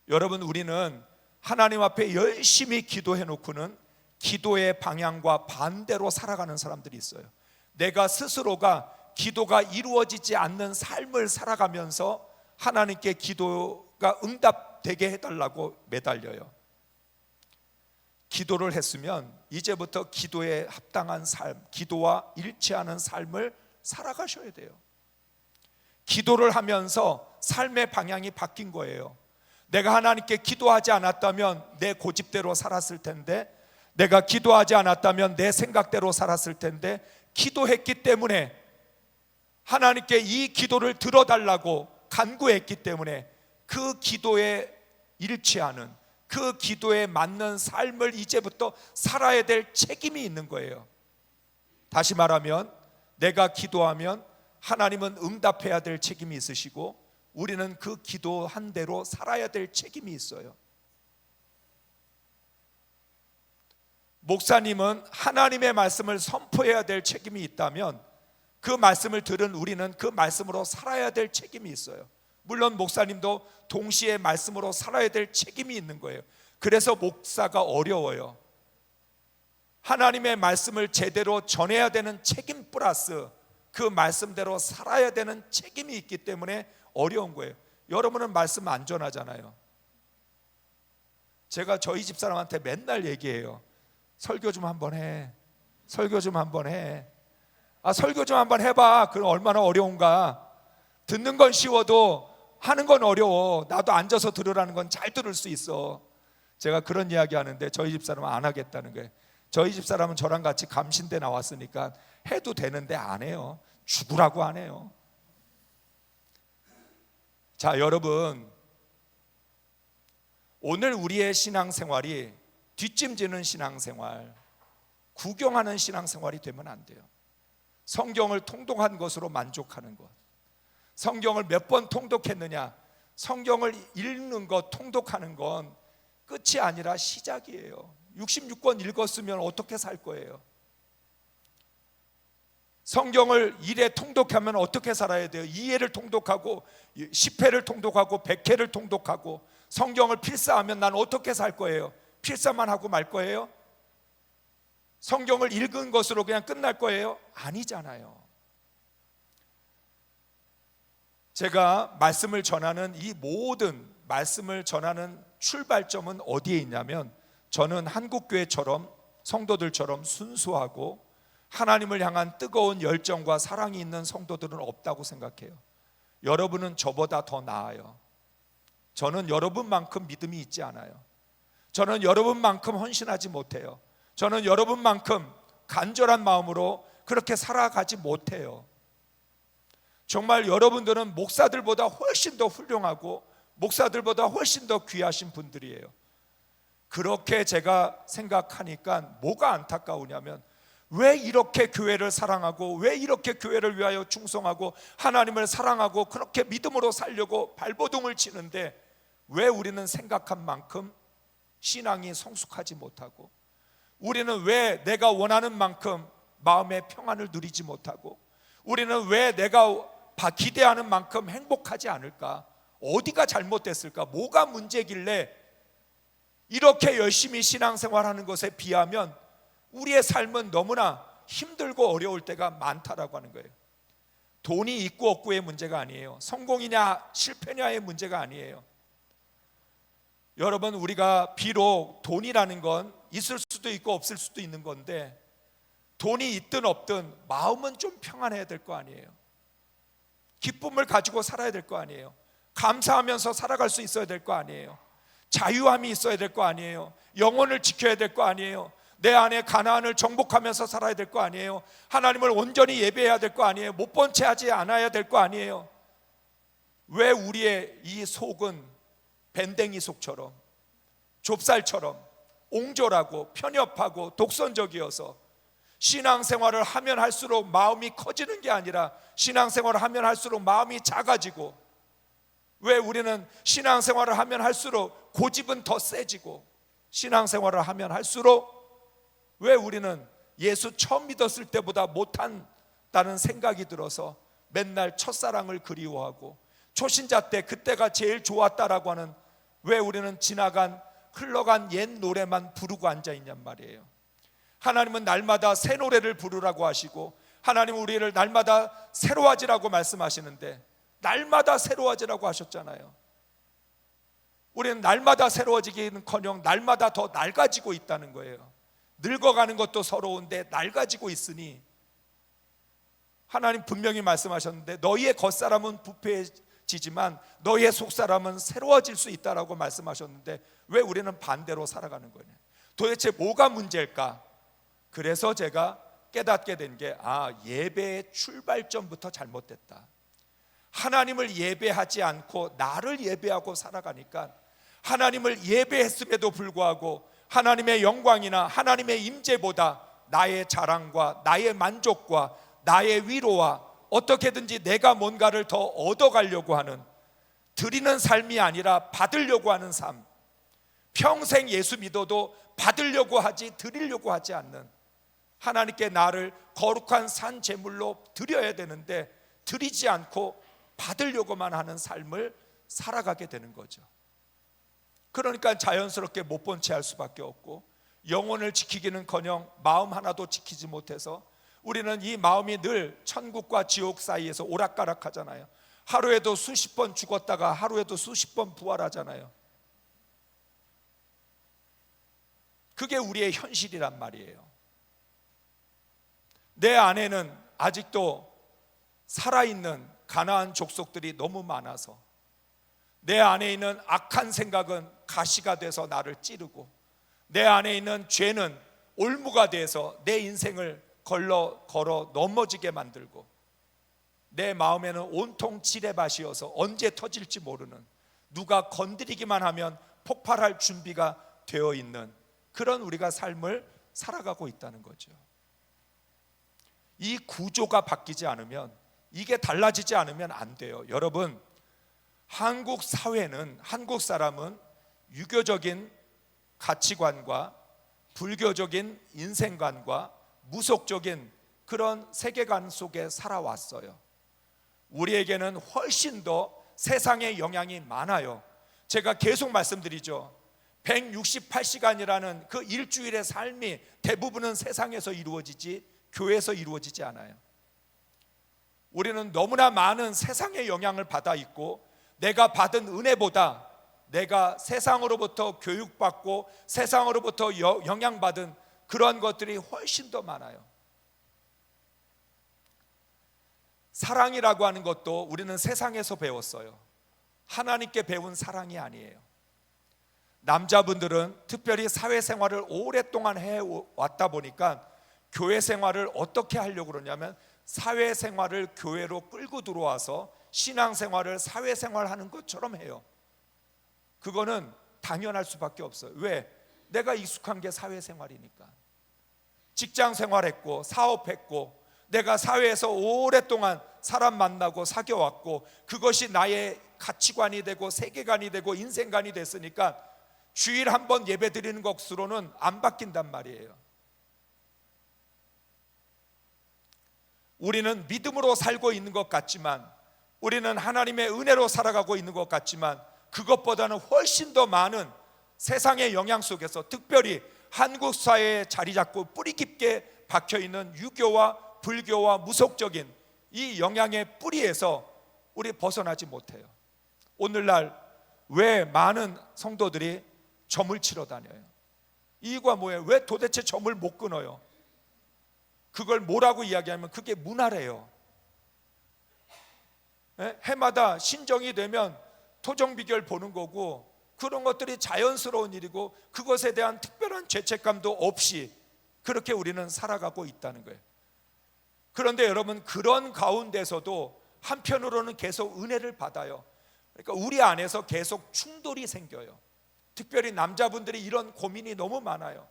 여러분, 우리는 하나님 앞에 열심히 기도해 놓고는 기도의 방향과 반대로 살아가는 사람들이 있어요. 내가 스스로가 기도가 이루어지지 않는 삶을 살아가면서 하나님께 기도가 응답되게 해달라고 매달려요. 기도를 했으면 이제부터 기도에 합당한 삶, 기도와 일치하는 삶을 살아가셔야 돼요. 기도를 하면서 삶의 방향이 바뀐 거예요. 내가 하나님께 기도하지 않았다면 내 고집대로 살았을 텐데, 내가 기도하지 않았다면 내 생각대로 살았을 텐데, 기도했기 때문에 하나님께 이 기도를 들어달라고 간구했기 때문에 그 기도에 일치하는, 그 기도에 맞는 삶을 이제부터 살아야 될 책임이 있는 거예요. 다시 말하면 내가 기도하면 하나님은 응답해야 될 책임이 있으시고 우리는 그 기도한 대로 살아야 될 책임이 있어요. 목사님은 하나님의 말씀을 선포해야 될 책임이 있다면 그 말씀을 들은 우리는 그 말씀으로 살아야 될 책임이 있어요. 물론 목사님도 동시에 말씀으로 살아야 될 책임이 있는 거예요. 그래서 목사가 어려워요. 하나님의 말씀을 제대로 전해야 되는 책임 플러스 그 말씀대로 살아야 되는 책임이 있기 때문에 어려운 거예요. 여러분은 말씀 안 전하잖아요. 제가 저희 집사람한테 맨날 얘기해요. 설교 좀 한번 해. 설교 좀 한번 해. 설교 좀 한번 해봐. 그럼 얼마나 어려운가. 듣는 건 쉬워도 하는 건 어려워. 나도 앉아서 들으라는 건 잘 들을 수 있어. 제가 그런 이야기 하는데 저희 집사람은 안 하겠다는 거예요. 저희 집사람은 저랑 같이 감신대 나왔으니까 해도 되는데 안 해요. 죽으라고 안 해요. 자, 여러분, 오늘 우리의 신앙생활이 뒷짐지는 신앙생활, 구경하는 신앙생활이 되면 안 돼요. 성경을 통독한 것으로 만족하는 것, 성경을 몇 번 통독했느냐, 성경을 읽는 것, 통독하는 건 끝이 아니라 시작이에요. 66권 읽었으면 어떻게 살 거예요? 성경을 1회 통독하면 어떻게 살아야 돼요? 2회를 통독하고 10회를 통독하고 100회를 통독하고 성경을 필사하면 난 어떻게 살 거예요? 필사만 하고 말 거예요? 성경을 읽은 것으로 그냥 끝날 거예요? 아니잖아요. 제가 말씀을 전하는 이 모든 말씀을 전하는 출발점은 어디에 있냐면, 저는 한국교회처럼 성도들처럼 순수하고 하나님을 향한 뜨거운 열정과 사랑이 있는 성도들은 없다고 생각해요. 여러분은 저보다 더 나아요. 저는 여러분만큼 믿음이 있지 않아요. 저는 여러분만큼 헌신하지 못해요. 저는 여러분만큼 간절한 마음으로 그렇게 살아가지 못해요. 정말 여러분들은 목사들보다 훨씬 더 훌륭하고 목사들보다 훨씬 더 귀하신 분들이에요. 그렇게 제가 생각하니까 뭐가 안타까우냐면, 왜 이렇게 교회를 사랑하고 왜 이렇게 교회를 위하여 충성하고 하나님을 사랑하고 그렇게 믿음으로 살려고 발버둥을 치는데 왜 우리는 생각한 만큼 신앙이 성숙하지 못하고, 우리는 왜 내가 원하는 만큼 마음의 평안을 누리지 못하고, 우리는 왜 내가 기대하는 만큼 행복하지 않을까? 어디가 잘못됐을까? 뭐가 문제길래 이렇게 열심히 신앙생활하는 것에 비하면 우리의 삶은 너무나 힘들고 어려울 때가 많다라고 하는 거예요. 돈이 있고 없고의 문제가 아니에요. 성공이냐 실패냐의 문제가 아니에요. 여러분, 우리가 비록 돈이라는 건 있을 수도 있고 없을 수도 있는 건데, 돈이 있든 없든 마음은 좀 평안해야 될 거 아니에요. 기쁨을 가지고 살아야 될 거 아니에요. 감사하면서 살아갈 수 있어야 될 거 아니에요. 자유함이 있어야 될 거 아니에요. 영혼을 지켜야 될 거 아니에요. 내 안에 가나안을 정복하면서 살아야 될 거 아니에요. 하나님을 온전히 예배해야 될 거 아니에요. 못 본 채 하지 않아야 될 거 아니에요. 왜 우리의 이 속은 밴댕이 속처럼, 좁쌀처럼 옹졸하고 편협하고 독선적이어서 신앙생활을 하면 할수록 마음이 커지는 게 아니라 신앙생활을 하면 할수록 마음이 작아지고, 왜 우리는 신앙생활을 하면 할수록 고집은 더 세지고, 신앙생활을 하면 할수록 왜 우리는 예수 처음 믿었을 때보다 못한다는 생각이 들어서 맨날 첫사랑을 그리워하고 초신자 때 그때가 제일 좋았다라고 하는, 왜 우리는 흘러간 옛 노래만 부르고 앉아있냔 말이에요. 하나님은 날마다 새 노래를 부르라고 하시고, 하나님은 우리를 날마다 새로워지라고 말씀하시는데 날마다 새로워지라고 하셨잖아요. 우리는 날마다 새로워지기는커녕 날마다 더 낡아지고 있다는 거예요. 늙어가는 것도 서러운데 낡아지고 있으니, 하나님 분명히 말씀하셨는데 너희의 겉사람은 부패해지지만 너희의 속사람은 새로워질 수 있다라고 말씀하셨는데 왜 우리는 반대로 살아가는 거냐? 도대체 뭐가 문제일까? 그래서 제가 깨닫게 된 게, 예배의 출발점부터 잘못됐다. 하나님을 예배하지 않고 나를 예배하고 살아가니까 하나님을 예배했음에도 불구하고 하나님의 영광이나 하나님의 임재보다 나의 자랑과 나의 만족과 나의 위로와 어떻게든지 내가 뭔가를 더 얻어가려고 하는, 드리는 삶이 아니라 받으려고 하는 삶, 평생 예수 믿어도 받으려고 하지 드리려고 하지 않는, 하나님께 나를 거룩한 산 제물로 드려야 되는데 드리지 않고 받으려고만 하는 삶을 살아가게 되는 거죠. 그러니까 자연스럽게 못 본 채 할 수밖에 없고, 영혼을 지키기는커녕 마음 하나도 지키지 못해서 우리는 이 마음이 늘 천국과 지옥 사이에서 오락가락하잖아요. 하루에도 수십 번 죽었다가 하루에도 수십 번 부활하잖아요. 그게 우리의 현실이란 말이에요. 내 안에는 아직도 살아있는 가나안 족속들이 너무 많아서 내 안에 있는 악한 생각은 가시가 돼서 나를 찌르고, 내 안에 있는 죄는 올무가 돼서 내 인생을 걸어 넘어지게 만들고, 내 마음에는 온통 지뢰밭이어서 언제 터질지 모르는, 누가 건드리기만 하면 폭발할 준비가 되어 있는 그런 우리가 삶을 살아가고 있다는 거죠. 이 구조가 바뀌지 않으면, 이게 달라지지 않으면 안 돼요. 여러분, 한국 사회는, 한국 사람은 유교적인 가치관과 불교적인 인생관과 무속적인 그런 세계관 속에 살아왔어요. 우리에게는 훨씬 더 세상의 영향이 많아요. 제가 계속 말씀드리죠. 168시간이라는 그 일주일의 삶이 대부분은 세상에서 이루어지지 교회에서 이루어지지 않아요. 우리는 너무나 많은 세상의 영향을 받아 있고, 내가 받은 은혜보다 내가 세상으로부터 교육받고 세상으로부터 영향받은 그런 것들이 훨씬 더 많아요. 사랑이라고 하는 것도 우리는 세상에서 배웠어요. 하나님께 배운 사랑이 아니에요. 남자분들은 특별히 사회생활을 오랫동안 해왔다 보니까 교회 생활을 어떻게 하려고 그러냐면, 사회생활을 교회로 끌고 들어와서 신앙생활을 사회생활 하는 것처럼 해요. 그거는 당연할 수밖에 없어요. 왜? 내가 익숙한 게 사회생활이니까. 직장 생활했고 사업했고 내가 사회에서 오랫동안 사람 만나고 사귀어왔고 그것이 나의 가치관이 되고 세계관이 되고 인생관이 됐으니까 주일 한 번 예배 드리는 것으로는 안 바뀐단 말이에요. 우리는 믿음으로 살고 있는 것 같지만, 우리는 하나님의 은혜로 살아가고 있는 것 같지만, 그것보다는 훨씬 더 많은 세상의 영향 속에서, 특별히 한국 사회에 자리 잡고 뿌리 깊게 박혀있는 유교와 불교와 무속적인 이 영향의 뿌리에서 우리 벗어나지 못해요. 오늘날 왜 많은 성도들이 점을 치러 다녀요? 이유가 뭐예요? 왜 도대체 점을 못 끊어요? 그걸 뭐라고 이야기하면 그게 문화래요. 해마다 신정이 되면 토정비결 보는 거고, 그런 것들이 자연스러운 일이고 그것에 대한 특별한 죄책감도 없이 그렇게 우리는 살아가고 있다는 거예요. 그런데 여러분, 그런 가운데서도 한편으로는 계속 은혜를 받아요. 그러니까 우리 안에서 계속 충돌이 생겨요. 특별히 남자분들이 이런 고민이 너무 많아요.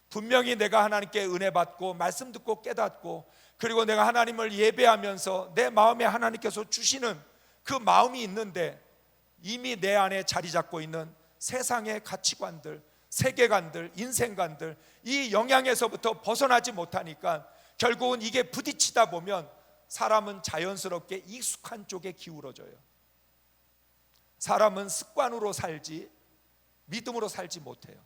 분명히 내가 하나님께 은혜 받고 말씀 듣고 깨닫고, 그리고 내가 하나님을 예배하면서 내 마음에 하나님께서 주시는 그 마음이 있는데, 이미 내 안에 자리 잡고 있는 세상의 가치관들, 세계관들, 인생관들, 이 영향에서부터 벗어나지 못하니까 결국은 이게 부딪히다 보면 사람은 자연스럽게 익숙한 쪽에 기울어져요. 사람은 습관으로 살지 믿음으로 살지 못해요.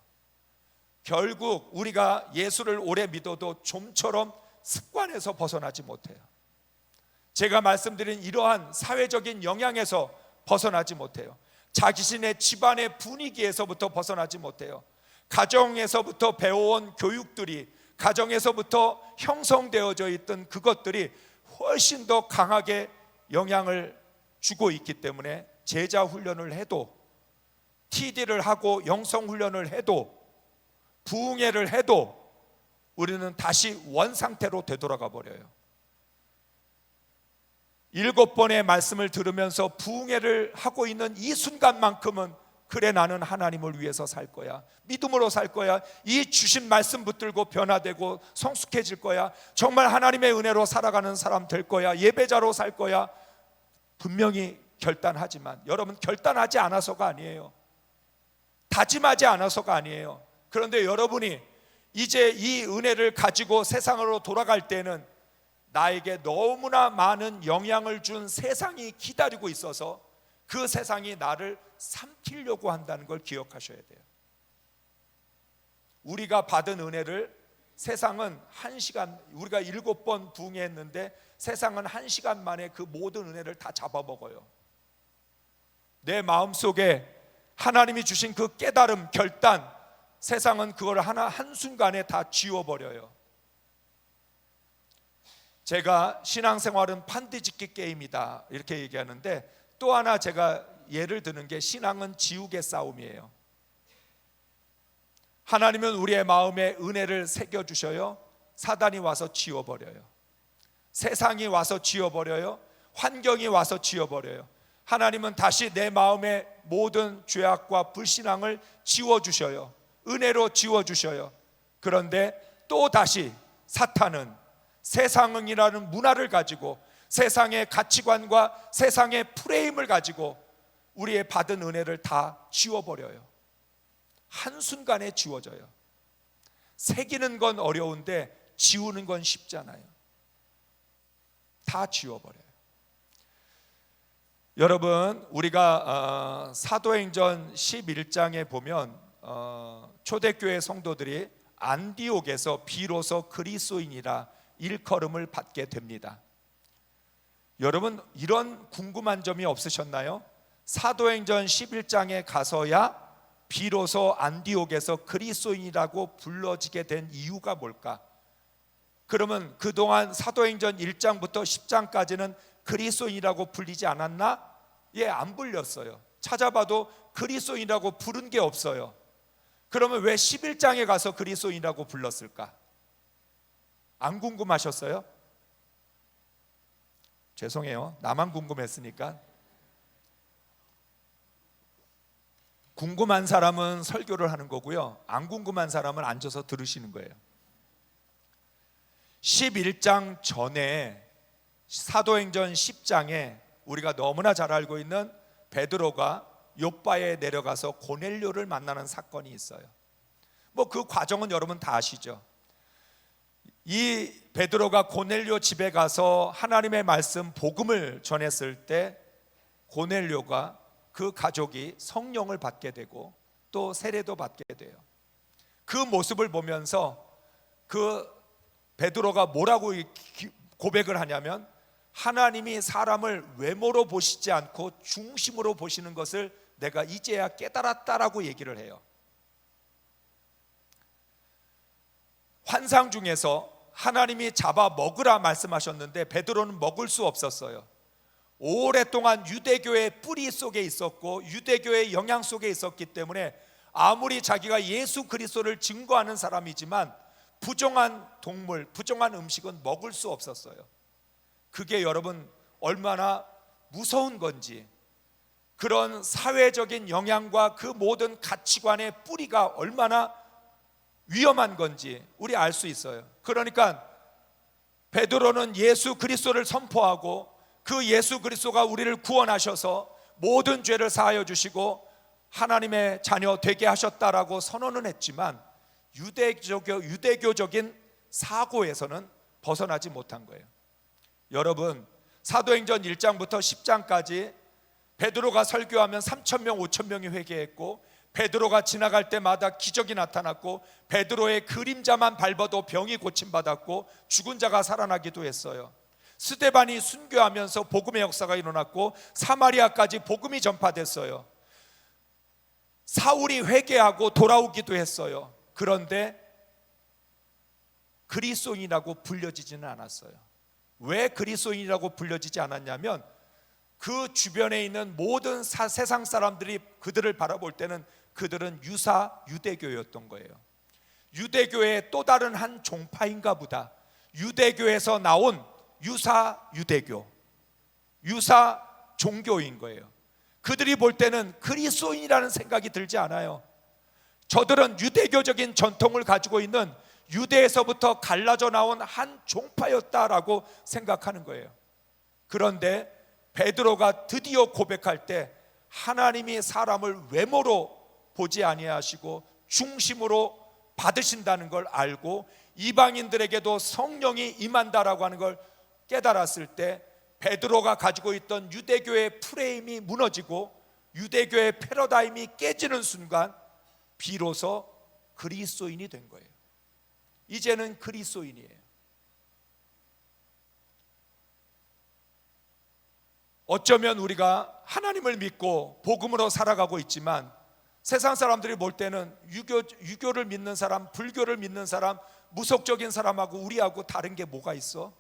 결국 우리가 예수를 오래 믿어도 좀처럼 습관에서 벗어나지 못해요. 제가 말씀드린 이러한 사회적인 영향에서 벗어나지 못해요. 자신의 집안의 분위기에서부터 벗어나지 못해요. 가정에서부터 배워온 교육들이, 가정에서부터 형성되어져 있던 그것들이 훨씬 더 강하게 영향을 주고 있기 때문에 제자 훈련을 해도, TD를 하고 영성 훈련을 해도, 부흥회를 해도 우리는 다시 원상태로 되돌아가 버려요. 7번의 말씀을 들으면서 부흥회를 하고 있는 이 순간만큼은, 그래 나는 하나님을 위해서 살 거야, 믿음으로 살 거야, 이 주신 말씀 붙들고 변화되고 성숙해질 거야, 정말 하나님의 은혜로 살아가는 사람 될 거야, 예배자로 살 거야, 분명히 결단하지만, 여러분, 결단하지 않아서가 아니에요. 다짐하지 않아서가 아니에요. 그런데 여러분이 이제 이 은혜를 가지고 세상으로 돌아갈 때는 나에게 너무나 많은 영향을 준 세상이 기다리고 있어서 그 세상이 나를 삼키려고 한다는 걸 기억하셔야 돼요. 우리가 받은 은혜를 세상은 1시간, 우리가 7번 부흥했는데 세상은 1시간 만에 그 모든 은혜를 다 잡아먹어요. 내 마음속에 하나님이 주신 그 깨달음, 결단, 세상은 그걸 한순간에 다 지워버려요. 제가 신앙생활은 판뒤짓기 게임이다 이렇게 얘기하는데, 또 하나 제가 예를 드는 게 신앙은 지우개 싸움이에요. 하나님은 우리의 마음에 은혜를 새겨주셔요. 사단이 와서 지워버려요. 세상이 와서 지워버려요. 환경이 와서 지워버려요. 하나님은 다시 내 마음의 모든 죄악과 불신앙을 지워주셔요. 은혜로 지워주셔요. 그런데 또 다시 사탄은 세상이라는 문화를 가지고, 세상의 가치관과 세상의 프레임을 가지고 우리의 받은 은혜를 다 지워버려요. 한순간에 지워져요. 새기는 건 어려운데 지우는 건 쉽잖아요. 다 지워버려요. 여러분, 우리가 사도행전 11장에 보면 초대교회 성도들이 안디옥에서 비로소 그리스도인이라 일컬음을 받게 됩니다. 여러분, 이런 궁금한 점이 없으셨나요? 사도행전 11장에 가서야 비로소 안디옥에서 그리스도인이라고 불러지게 된 이유가 뭘까? 그러면 그동안 사도행전 1장부터 10장까지는 그리스도인이라고 불리지 않았나? 예, 안 불렸어요. 찾아봐도 그리스도인이라고 부른 게 없어요. 그러면 왜 11장에 가서 그리스도인이라고 불렀을까? 안 궁금하셨어요? 죄송해요. 나만 궁금했으니까. 궁금한 사람은 설교를 하는 거고요, 안 궁금한 사람은 앉아서 들으시는 거예요. 11장 전에 사도행전 10장에 우리가 너무나 잘 알고 있는 베드로가 욥바에 내려가서 고넬료를 만나는 사건이 있어요. 뭐 그 과정은 여러분 다 아시죠. 이 베드로가 고넬료 집에 가서 하나님의 말씀 복음을 전했을 때 고넬료가 그 가족이 성령을 받게 되고 또 세례도 받게 돼요. 그 모습을 보면서 그 베드로가 뭐라고 고백을 하냐면, 하나님이 사람을 외모로 보시지 않고 중심으로 보시는 것을 내가 이제야 깨달았다라고 얘기를 해요. 환상 중에서 하나님이 잡아 먹으라 말씀하셨는데 베드로는 먹을 수 없었어요. 오랫동안 유대교의 뿌리 속에 있었고 유대교의 영향 속에 있었기 때문에 아무리 자기가 예수 그리스도를 증거하는 사람이지만 부정한 동물, 부정한 음식은 먹을 수 없었어요. 그게 여러분 얼마나 무서운 건지, 그런 사회적인 영향과 그 모든 가치관의 뿌리가 얼마나 위험한 건지 우리 알 수 있어요. 그러니까 베드로는 예수 그리스도를 선포하고 그 예수 그리스도가 우리를 구원하셔서 모든 죄를 사하여 주시고 하나님의 자녀 되게 하셨다라고 선언은 했지만 유대교적인 사고에서는 벗어나지 못한 거예요. 여러분, 사도행전 1장부터 10장까지 베드로가 설교하면 3,000명 5,000명이 회개했고, 베드로가 지나갈 때마다 기적이 나타났고, 베드로의 그림자만 밟아도 병이 고침받았고 죽은 자가 살아나기도 했어요. 스데반이 순교하면서 복음의 역사가 일어났고 사마리아까지 복음이 전파됐어요. 사울이 회개하고 돌아오기도 했어요. 그런데 그리스도인이라고 불려지지는 않았어요. 왜 그리스도인이라고 불려지지 않았냐면, 그 주변에 있는 모든 세상 사람들이 그들을 바라볼 때는 그들은 유사 유대교였던 거예요. 유대교의 또 다른 한 종파인가 보다. 유대교에서 나온 유사 유대교, 유사 종교인 거예요. 그들이 볼 때는 그리스도인이라는 생각이 들지 않아요. 저들은 유대교적인 전통을 가지고 있는 유대에서부터 갈라져 나온 한 종파였다라고 생각하는 거예요. 그런데 베드로가 드디어 고백할 때 하나님이 사람을 외모로 보지 아니하시고 중심으로 받으신다는 걸 알고 이방인들에게도 성령이 임한다라고 하는 걸 깨달았을 때 베드로가 가지고 있던 유대교의 프레임이 무너지고 유대교의 패러다임이 깨지는 순간 비로소 그리스도인이 된 거예요. 이제는 그리스도인이에요. 어쩌면 우리가 하나님을 믿고 복음으로 살아가고 있지만 세상 사람들이 볼 때는 유교를 믿는 사람, 불교를 믿는 사람, 무속적인 사람하고 우리하고 다른 게 뭐가 있어?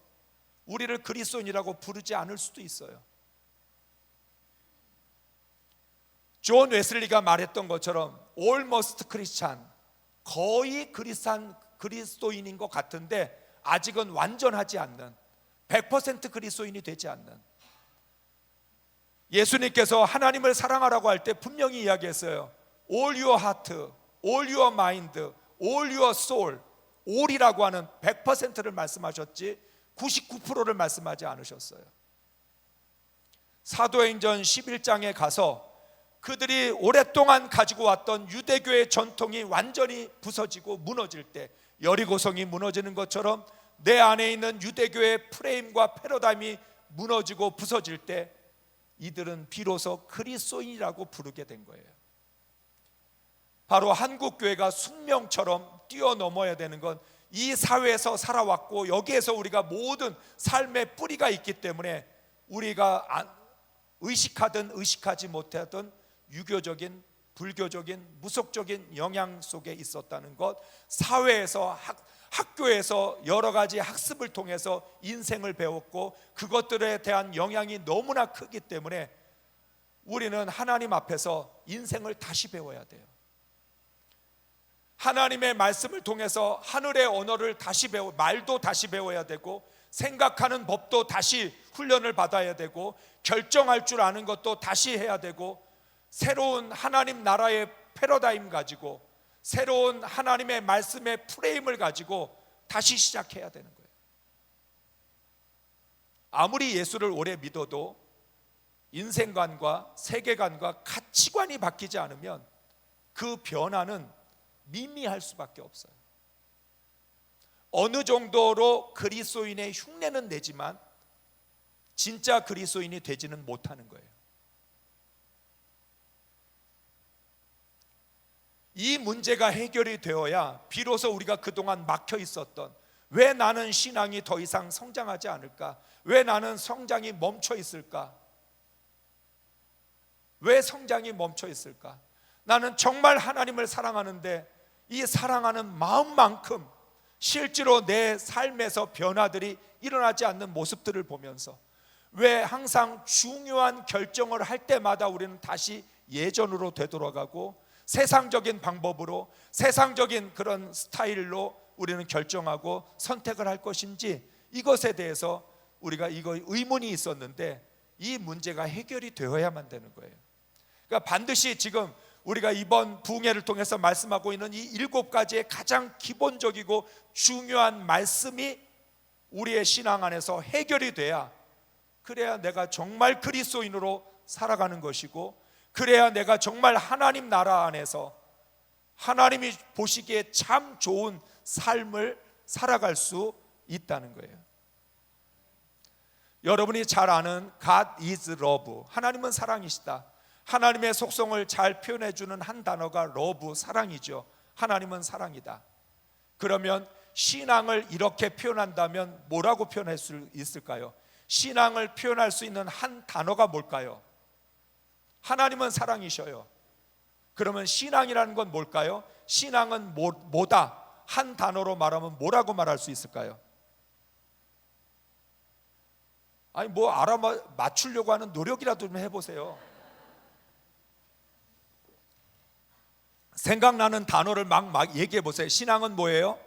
우리를 그리스도인이라고 부르지 않을 수도 있어요. 존 웨슬리가 말했던 것처럼 almost Christian, 거의 그리스도인인 것 같은데 아직은 완전하지 않는, 100% 그리스도인이 되지 않는. 예수님께서 하나님을 사랑하라고 할 때 분명히 이야기했어요. All your heart, all your mind, all your soul. all이라고 하는 100%를 말씀하셨지 99%를 말씀하지 않으셨어요. 사도행전 11장에 가서 그들이 오랫동안 가지고 왔던 유대교의 전통이 완전히 부서지고 무너질 때, 여리고성이 무너지는 것처럼 내 안에 있는 유대교의 프레임과 패러다임이 무너지고 부서질 때 이들은 비로소 그리스도인이라고 부르게 된 거예요. 바로 한국교회가 숙명처럼 뛰어넘어야 되는 건 이 사회에서 살아왔고 여기에서 우리가 모든 삶의 뿌리가 있기 때문에 우리가 의식하든 의식하지 못하든 유교적인, 불교적인, 무속적인 영향 속에 있었다는 것, 사회에서 학교에서 여러 가지 학습을 통해서 인생을 배웠고 그것들에 대한 영향이 너무나 크기 때문에 우리는 하나님 앞에서 인생을 다시 배워야 돼요. 하나님의 말씀을 통해서 하늘의 언어를 다시 말도 다시 배워야 되고 생각하는 법도 다시 훈련을 받아야 되고 결정할 줄 아는 것도 다시 해야 되고 새로운 하나님 나라의 패러다임 가지고 새로운 하나님의 말씀의 프레임을 가지고 다시 시작해야 되는 거예요. 아무리 예수를 오래 믿어도 인생관과 세계관과 가치관이 바뀌지 않으면 그 변화는 미미할 수밖에 없어요. 어느 정도로 그리스도인의 흉내는 내지만 진짜 그리스도인이 되지는 못하는 거예요. 이 문제가 해결이 되어야 비로소 우리가 그동안 막혀 있었던, 왜 나는 신앙이 더 이상 성장하지 않을까? 왜 나는 성장이 멈춰 있을까? 왜 성장이 멈춰 있을까? 나는 정말 하나님을 사랑하는데 이 사랑하는 마음만큼 실제로 내 삶에서 변화들이 일어나지 않는 모습들을 보면서 왜 항상 중요한 결정을 할 때마다 우리는 다시 예전으로 되돌아가고 세상적인 방법으로, 세상적인 그런 스타일로 우리는 결정하고 선택을 할 것인지, 이것에 대해서 우리가 이거 의문이 있었는데 이 문제가 해결이 되어야만 되는 거예요. 그러니까 반드시 지금 우리가 이번 부흥회를 통해서 말씀하고 있는 이 7가지의 가장 기본적이고 중요한 말씀이 우리의 신앙 안에서 해결이 돼야, 그래야 내가 정말 그리스도인으로 살아가는 것이고, 그래야 내가 정말 하나님 나라 안에서 하나님이 보시기에 참 좋은 삶을 살아갈 수 있다는 거예요. 여러분이 잘 아는 God is love, 하나님은 사랑이시다. 하나님의 속성을 잘 표현해주는 한 단어가 love, 사랑이죠. 하나님은 사랑이다. 그러면 신앙을 이렇게 표현한다면 뭐라고 표현할 수 있을까요? 신앙을 표현할 수 있는 한 단어가 뭘까요? 하나님은 사랑이셔요. 그러면 신앙이라는 건 뭘까요? 신앙은 뭐다? 한 단어로 말하면 뭐라고 말할 수 있을까요? 아니 뭐 맞추려고 하는 노력이라도 좀 해보세요. 생각나는 단어를 막 얘기해 보세요. 신앙은 뭐예요?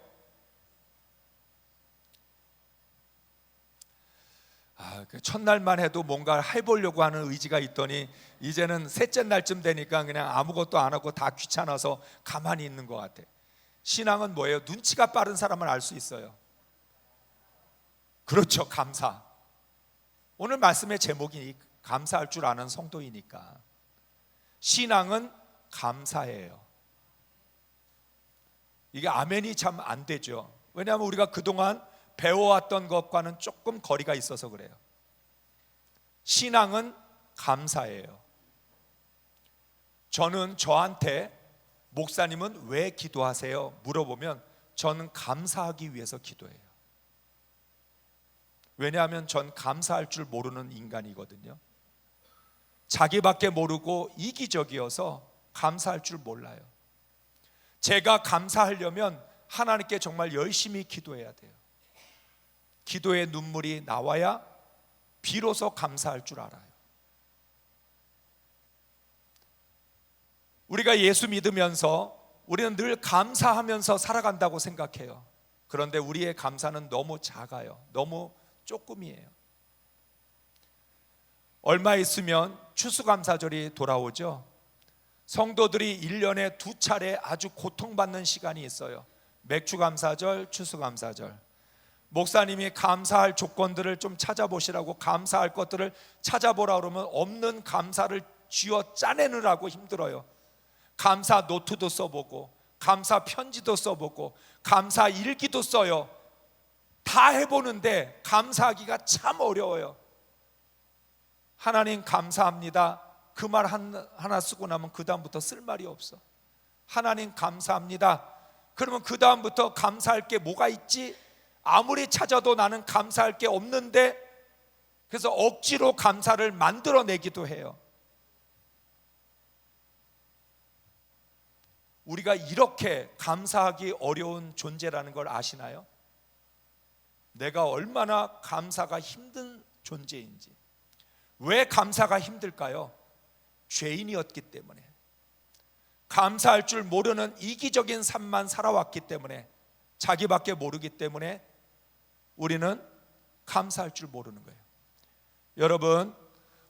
첫날만 해도 뭔가 해보려고 하는 의지가 있더니 이제는 셋째 날쯤 되니까 그냥 아무것도 안 하고 다 귀찮아서 가만히 있는 것 같아. 신앙은 뭐예요? 눈치가 빠른 사람은 알 수 있어요. 그렇죠, 감사. 오늘 말씀의 제목이 감사할 줄 아는 성도이니까. 신앙은 감사예요. 이게 아멘이 참 안 되죠. 왜냐하면 우리가 그동안 배워왔던 것과는 조금 거리가 있어서 그래요. 신앙은 감사예요. 저는 저한테 목사님은 왜 기도하세요? 물어보면 저는 감사하기 위해서 기도해요. 왜냐하면 전 감사할 줄 모르는 인간이거든요. 자기밖에 모르고 이기적이어서 감사할 줄 몰라요. 제가 감사하려면 하나님께 정말 열심히 기도해야 돼요. 기도의 눈물이 나와야 비로소 감사할 줄 알아요. 우리가 예수 믿으면서 우리는 늘 감사하면서 살아간다고 생각해요. 그런데 우리의 감사는 너무 작아요. 너무 조금이에요. 얼마 있으면 추수감사절이 돌아오죠. 성도들이 1년에 2차례 아주 고통받는 시간이 있어요. 맥주감사절, 추수감사절. 목사님이 감사할 조건들을 좀 찾아보시라고, 감사할 것들을 찾아보라 그러면 없는 감사를 쥐어 짜내느라고 힘들어요. 감사 노트도 써보고 감사 편지도 써보고 감사 일기도 써요. 다 해보는데 감사하기가 참 어려워요. 하나님 감사합니다, 그 말 하나 쓰고 나면 그 다음부터 쓸 말이 없어. 하나님 감사합니다, 그러면 그 다음부터 감사할 게 뭐가 있지? 아무리 찾아도 나는 감사할 게 없는데, 그래서 억지로 감사를 만들어내기도 해요. 우리가 이렇게 감사하기 어려운 존재라는 걸 아시나요? 내가 얼마나 감사가 힘든 존재인지. 왜 감사가 힘들까요? 죄인이었기 때문에, 감사할 줄 모르는 이기적인 삶만 살아왔기 때문에, 자기밖에 모르기 때문에 우리는 감사할 줄 모르는 거예요. 여러분,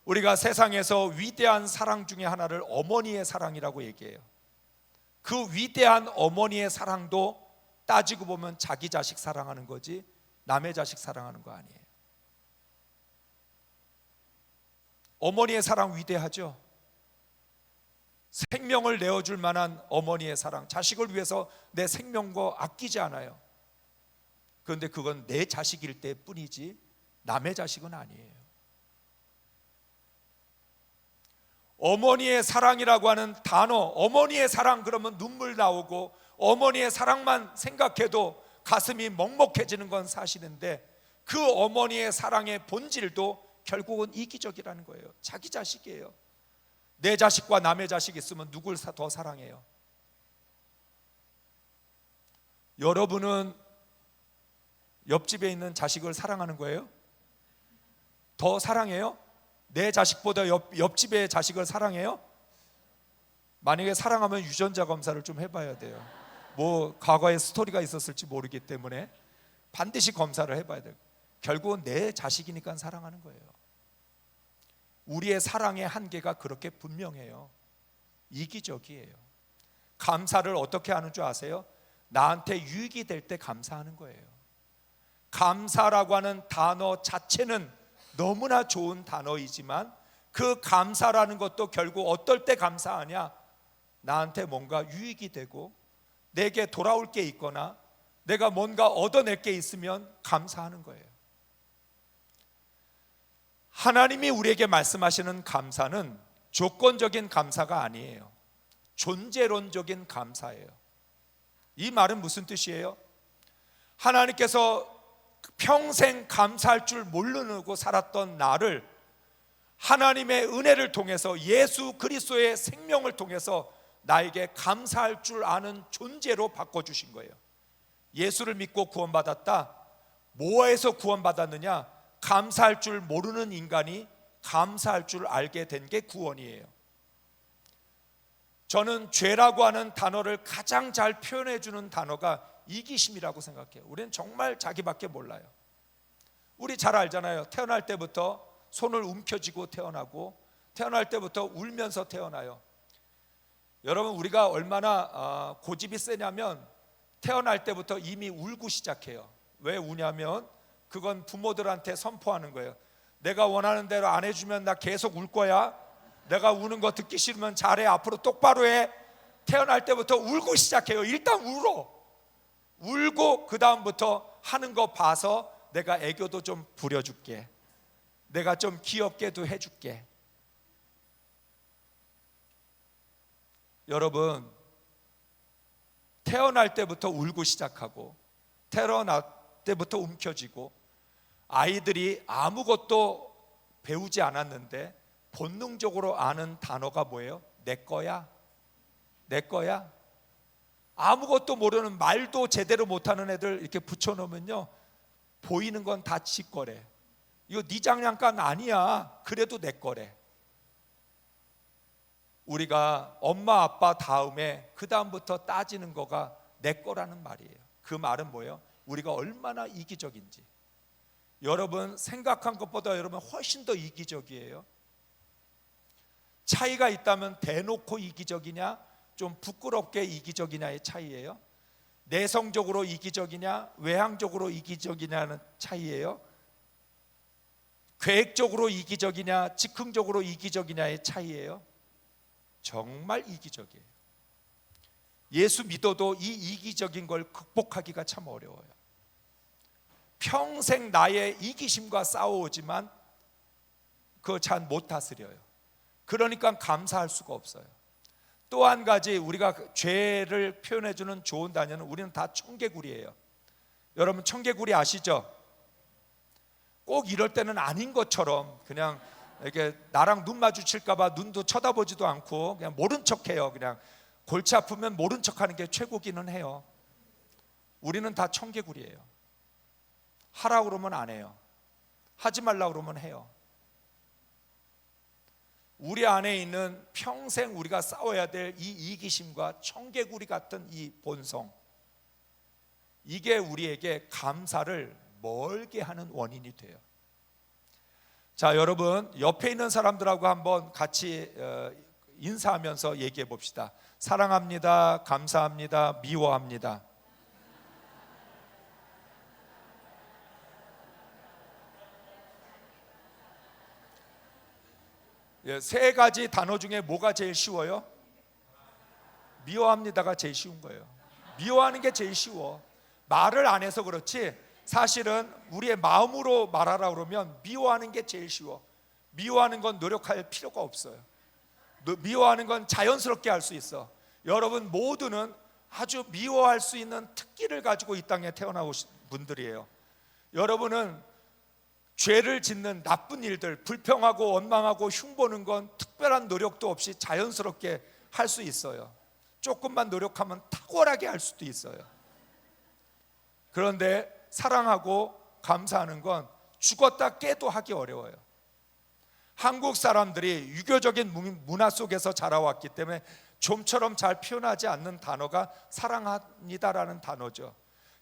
우리가 세상에서 위대한 사랑 중에 하나를 어머니의 사랑이라고 얘기해요. 그 위대한 어머니의 사랑도 따지고 보면 자기 자식 사랑하는 거지 남의 자식 사랑하는 거 아니에요. 어머니의 사랑 위대하죠. 생명을 내어줄 만한 어머니의 사랑, 자식을 위해서 내 생명과 아끼지 않아요. 그런데 그건 내 자식일 때 뿐이지 남의 자식은 아니에요. 어머니의 사랑이라고 하는 단어, 어머니의 사랑 그러면 눈물 나오고 어머니의 사랑만 생각해도 가슴이 먹먹해지는 건 사실인데, 그 어머니의 사랑의 본질도 결국은 이기적이라는 거예요. 자기 자식이에요. 내 자식과 남의 자식 있으면 누굴 더 사랑해요? 여러분은 옆집에 있는 자식을 사랑하는 거예요? 더 사랑해요? 내 자식보다 옆집의 자식을 사랑해요? 만약에 사랑하면 유전자 검사를 좀 해봐야 돼요. 뭐 과거에 스토리가 있었을지 모르기 때문에 반드시 검사를 해봐야 돼요. 결국은 내 자식이니까 사랑하는 거예요. 우리의 사랑의 한계가 그렇게 분명해요. 이기적이에요. 감사를 어떻게 하는 줄 아세요? 나한테 유익이 될 때 감사하는 거예요. 감사라고 하는 단어 자체는 너무나 좋은 단어이지만 그 감사라는 것도 결국 어떨 때 감사하냐? 나한테 뭔가 유익이 되고 내게 돌아올 게 있거나 내가 뭔가 얻어낼 게 있으면 감사하는 거예요. 하나님이 우리에게 말씀하시는 감사는 조건적인 감사가 아니에요. 존재론적인 감사예요. 이 말은 무슨 뜻이에요? 하나님께서 평생 감사할 줄 모르고 살았던 나를 하나님의 은혜를 통해서 예수 그리스도의 생명을 통해서 나에게 감사할 줄 아는 존재로 바꿔주신 거예요. 예수를 믿고 구원받았다. 뭐에서 구원받았느냐? 감사할 줄 모르는 인간이 감사할 줄 알게 된 게 구원이에요. 저는 죄라고 하는 단어를 가장 잘 표현해 주는 단어가 이기심이라고 생각해요. 우리는 정말 자기밖에 몰라요. 우리 잘 알잖아요. 태어날 때부터 손을 움켜쥐고 태어나고 태어날 때부터 울면서 태어나요. 여러분, 우리가 얼마나 고집이 세냐면 태어날 때부터 이미 울고 시작해요. 왜 우냐면 그건 부모들한테 선포하는 거예요. 내가 원하는 대로 안 해주면 나 계속 울 거야. 내가 우는 거 듣기 싫으면 잘해. 앞으로 똑바로 해. 태어날 때부터 울고 시작해요. 일단 울어. 울고 그 다음부터 하는 거 봐서 내가 애교도 좀 부려줄게. 내가 좀 귀엽게도 해줄게. 여러분, 태어날 때부터 울고 시작하고 태어날 때부터 움켜쥐고 아이들이 아무것도 배우지 않았는데 본능적으로 아는 단어가 뭐예요? 내 거야. 내 거야. 아무것도 모르는, 말도 제대로 못하는 애들 이렇게 붙여놓으면요, 보이는 건 다 지 거래. 이거 네 장난감 아니야. 그래도 내 거래. 우리가 엄마 아빠 다음에 그 다음부터 따지는 거가 내 거라는 말이에요. 그 말은 뭐예요? 우리가 얼마나 이기적인지. 여러분, 생각한 것보다 여러분 훨씬 더 이기적이에요. 차이가 있다면 대놓고 이기적이냐, 좀 부끄럽게 이기적이냐의 차이예요. 내성적으로 이기적이냐, 외향적으로 이기적이냐는 차이예요. 계획적으로 이기적이냐, 즉흥적으로 이기적이냐의 차이예요. 정말 이기적이에요. 예수 믿어도 이 이기적인 걸 극복하기가 참 어려워요. 평생 나의 이기심과 싸워오지만 그거 잘 못 다스려요. 그러니까 감사할 수가 없어요. 또 한 가지 우리가 죄를 표현해주는 좋은 단어는 우리는 다 청개구리예요. 여러분, 청개구리 아시죠? 꼭 이럴 때는 아닌 것처럼 그냥 이렇게 나랑 눈 마주칠까 봐 눈도 쳐다보지도 않고 그냥 모른 척해요. 그냥 골치 아프면 모른 척하는 게 최고기는 해요. 우리는 다 청개구리예요. 하라고 그러면 안 해요. 하지 말라고 그러면 해요. 우리 안에 있는 평생 우리가 싸워야 될 이 이기심과 청개구리 같은 이 본성, 이게 우리에게 감사를 멀게 하는 원인이 돼요. 자, 여러분 옆에 있는 사람들하고 한번 같이 인사하면서 얘기해 봅시다. 사랑합니다, 감사합니다, 미워합니다. 세 가지 단어 중에 뭐가 제일 쉬워요? 미워합니다가 제일 쉬운 거예요. 미워하는 게 제일 쉬워. 말을 안 해서 그렇지 사실은 우리의 마음으로 말하라 그러면 미워하는 게 제일 쉬워. 미워하는 건 노력할 필요가 없어요. 미워하는 건 자연스럽게 할 수 있어. 여러분 모두는 아주 미워할 수 있는 특기를 가지고 이 땅에 태어나오신 분들이에요. 여러분은 죄를 짓는 나쁜 일들, 불평하고 원망하고 흉보는 건 특별한 노력도 없이 자연스럽게 할 수 있어요. 조금만 노력하면 탁월하게 할 수도 있어요. 그런데 사랑하고 감사하는 건 죽었다 깨도 하기 어려워요. 한국 사람들이 유교적인 문화 속에서 자라왔기 때문에 좀처럼 잘 표현하지 않는 단어가 사랑합니다라는 단어죠.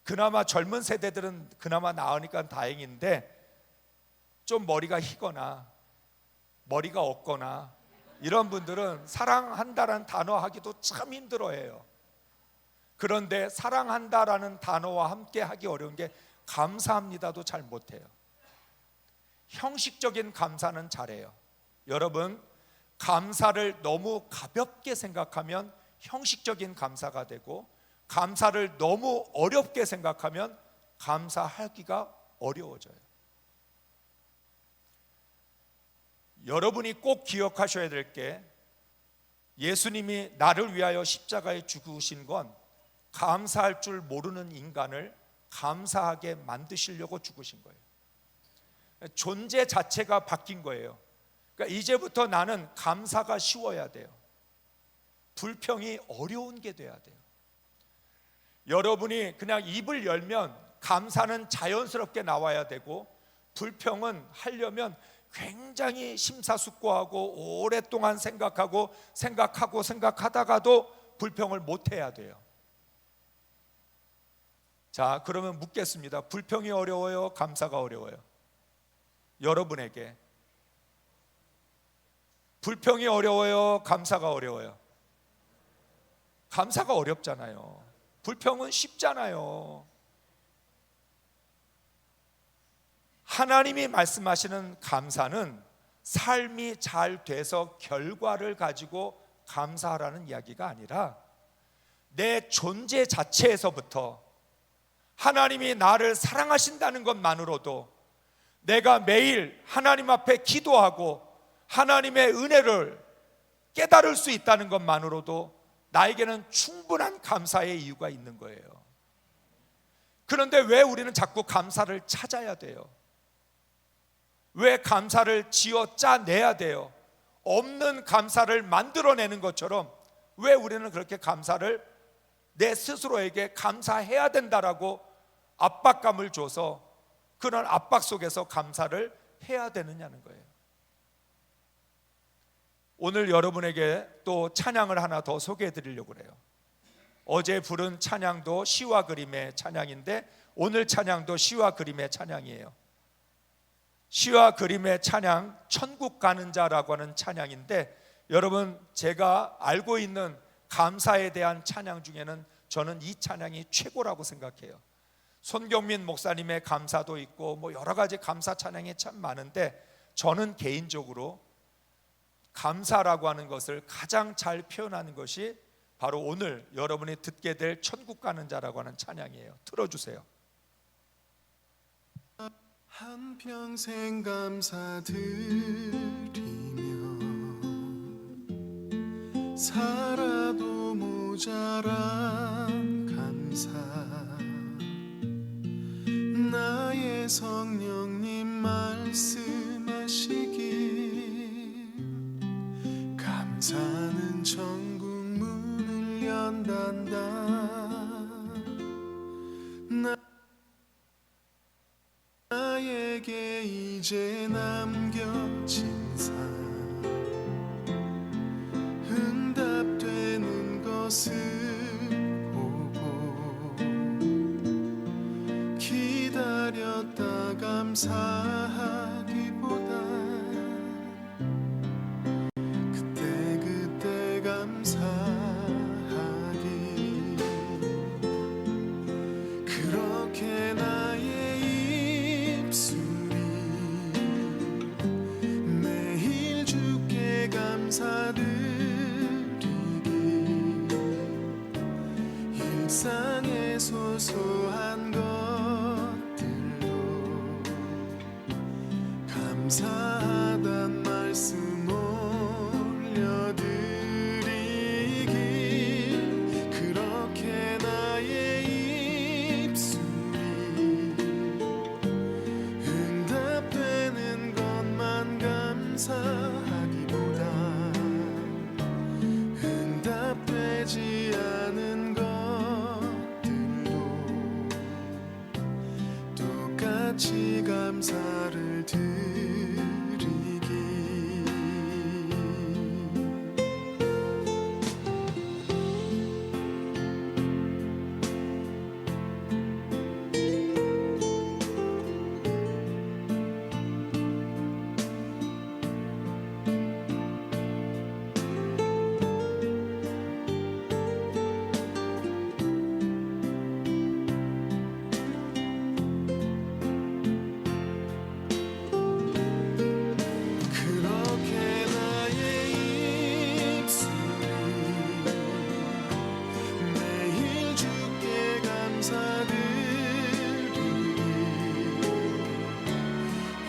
그나마 젊은 세대들은 그나마 나으니까 다행인데 좀 머리가 희거나 머리가 없거나 이런 분들은 사랑한다라는 단어 하기도 참 힘들어해요. 그런데 사랑한다라는 단어와 함께 하기 어려운 게 감사합니다도 잘 못해요. 형식적인 감사는 잘해요. 여러분 감사를 너무 가볍게 생각하면 형식적인 감사가 되고 감사를 너무 어렵게 생각하면 감사하기가 어려워져요. 여러분이 꼭 기억하셔야 될 게 예수님이 나를 위하여 십자가에 죽으신 건 감사할 줄 모르는 인간을 감사하게 만드시려고 죽으신 거예요. 존재 자체가 바뀐 거예요. 그러니까 이제부터 나는 감사가 쉬워야 돼요. 불평이 어려운 게 돼야 돼요. 여러분이 그냥 입을 열면 감사는 자연스럽게 나와야 되고 불평은 하려면 굉장히 심사숙고하고 오랫동안 생각하다가도 불평을 못 해야 돼요. 자, 그러면 묻겠습니다. 불평이 어려워요? 감사가 어려워요? 여러분에게 불평이 어려워요? 감사가 어려워요? 감사가 어렵잖아요. 불평은 쉽잖아요. 하나님이 말씀하시는 감사는 삶이 잘 돼서 결과를 가지고 감사하라는 이야기가 아니라 내 존재 자체에서부터 하나님이 나를 사랑하신다는 것만으로도 내가 매일 하나님 앞에 기도하고 하나님의 은혜를 깨달을 수 있다는 것만으로도 나에게는 충분한 감사의 이유가 있는 거예요. 그런데 왜 우리는 자꾸 감사를 찾아야 돼요? 왜 감사를 지어 짜내야 돼요? 없는 감사를 만들어내는 것처럼 왜 우리는 그렇게 감사를 내 스스로에게 감사해야 된다라고 압박감을 줘서 그런 압박 속에서 감사를 해야 되느냐는 거예요. 오늘 여러분에게 또 찬양을 하나 더 소개해 드리려고 그래요. 어제 부른 찬양도 시와 그림의 찬양인데 오늘 찬양도 시와 그림의 찬양이에요. 시와 그림의 찬양, 천국 가는 자라고 하는 찬양인데 여러분 제가 알고 있는 감사에 대한 찬양 중에는 저는 이 찬양이 최고라고 생각해요. 손경민 목사님의 감사도 있고 뭐 여러 가지 감사 찬양이 참 많은데 저는 개인적으로 감사라고 하는 것을 가장 잘 표현하는 것이 바로 오늘 여러분이 듣게 될 천국 가는 자라고 하는 찬양이에요. 틀어주세요. 한평생 감사드리며 살아도 모자란 감사 나의 성령님 말씀하시길 감사는 천국 문을 연단다 나에게 이제 남겨진 삶 응답되는 것을 보고 기다렸다 감사하기보다 감사하단 말씀 올려드리길 그렇게 나의 입술이 응답되는 것만 감사하기보다 응답되지 않은 것들도 똑같이 감사를 드리기 그렇게 나의 입술이 매일 주께 감사드리기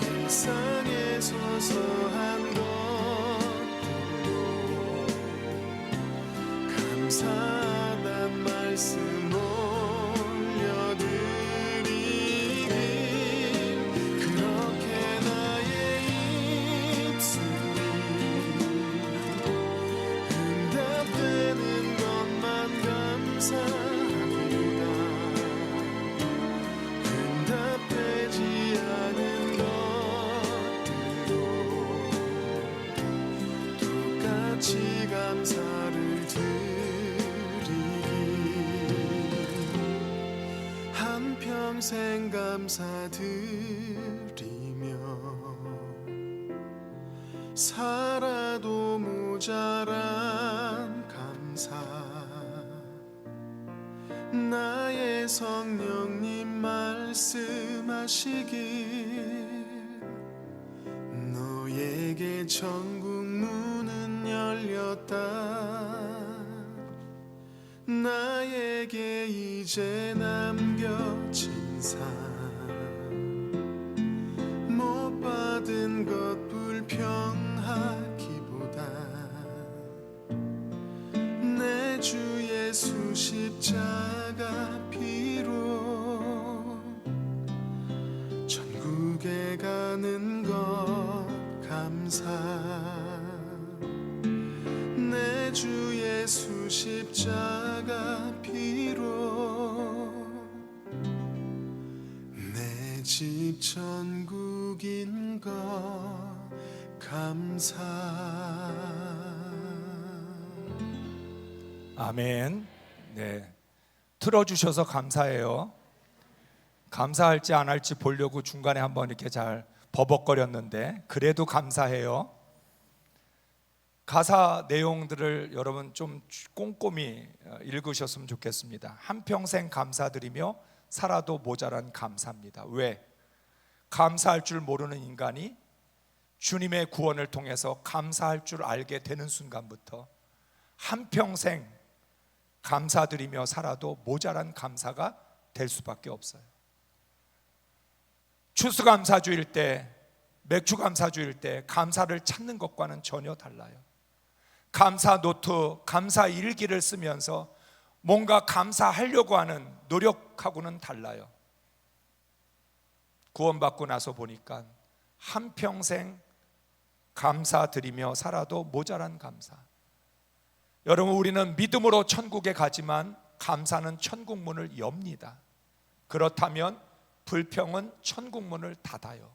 일상에 소소한 것들로 감사하단 말씀 올려드리길 그렇게 나의 입술이 응답되는 것만 감사하기보다 응답되지 않은 것들로 똑같이 감사를 드리기 한평생 감사드리며 살아도 모자란 감사 나의 성령님 말씀하시길 너에게 천국 문은 열렸다 나에게 이제 남겨진 상 못 받은 것 불평하기보다 내 주 예수 십자가 피로 천국에 가는 것 감사 내 주 예수 십자가 피로 내 집 천국인 것 감사 아멘. 네, 틀어주셔서 감사해요. 감사할지 안 할지 보려고 중간에 한번 이렇게 잘 버벅거렸는데 그래도 감사해요. 가사 내용들을 여러분 좀 꼼꼼히 읽으셨으면 좋겠습니다. 한평생 감사드리며 살아도 모자란 감사입니다. 왜? 감사할 줄 모르는 인간이 주님의 구원을 통해서 감사할 줄 알게 되는 순간부터 한평생 감사드리며 살아도 모자란 감사가 될 수밖에 없어요. 추수감사주일 때, 맥주감사주일 때 감사를 찾는 것과는 전혀 달라요. 감사 노트, 감사 일기를 쓰면서 뭔가 감사하려고 하는 노력하고는 달라요. 구원받고 나서 보니까 한평생 감사드리며 살아도 모자란 감사. 여러분, 우리는 믿음으로 천국에 가지만 감사는 천국 문을 엽니다. 그렇다면 불평은 천국 문을 닫아요.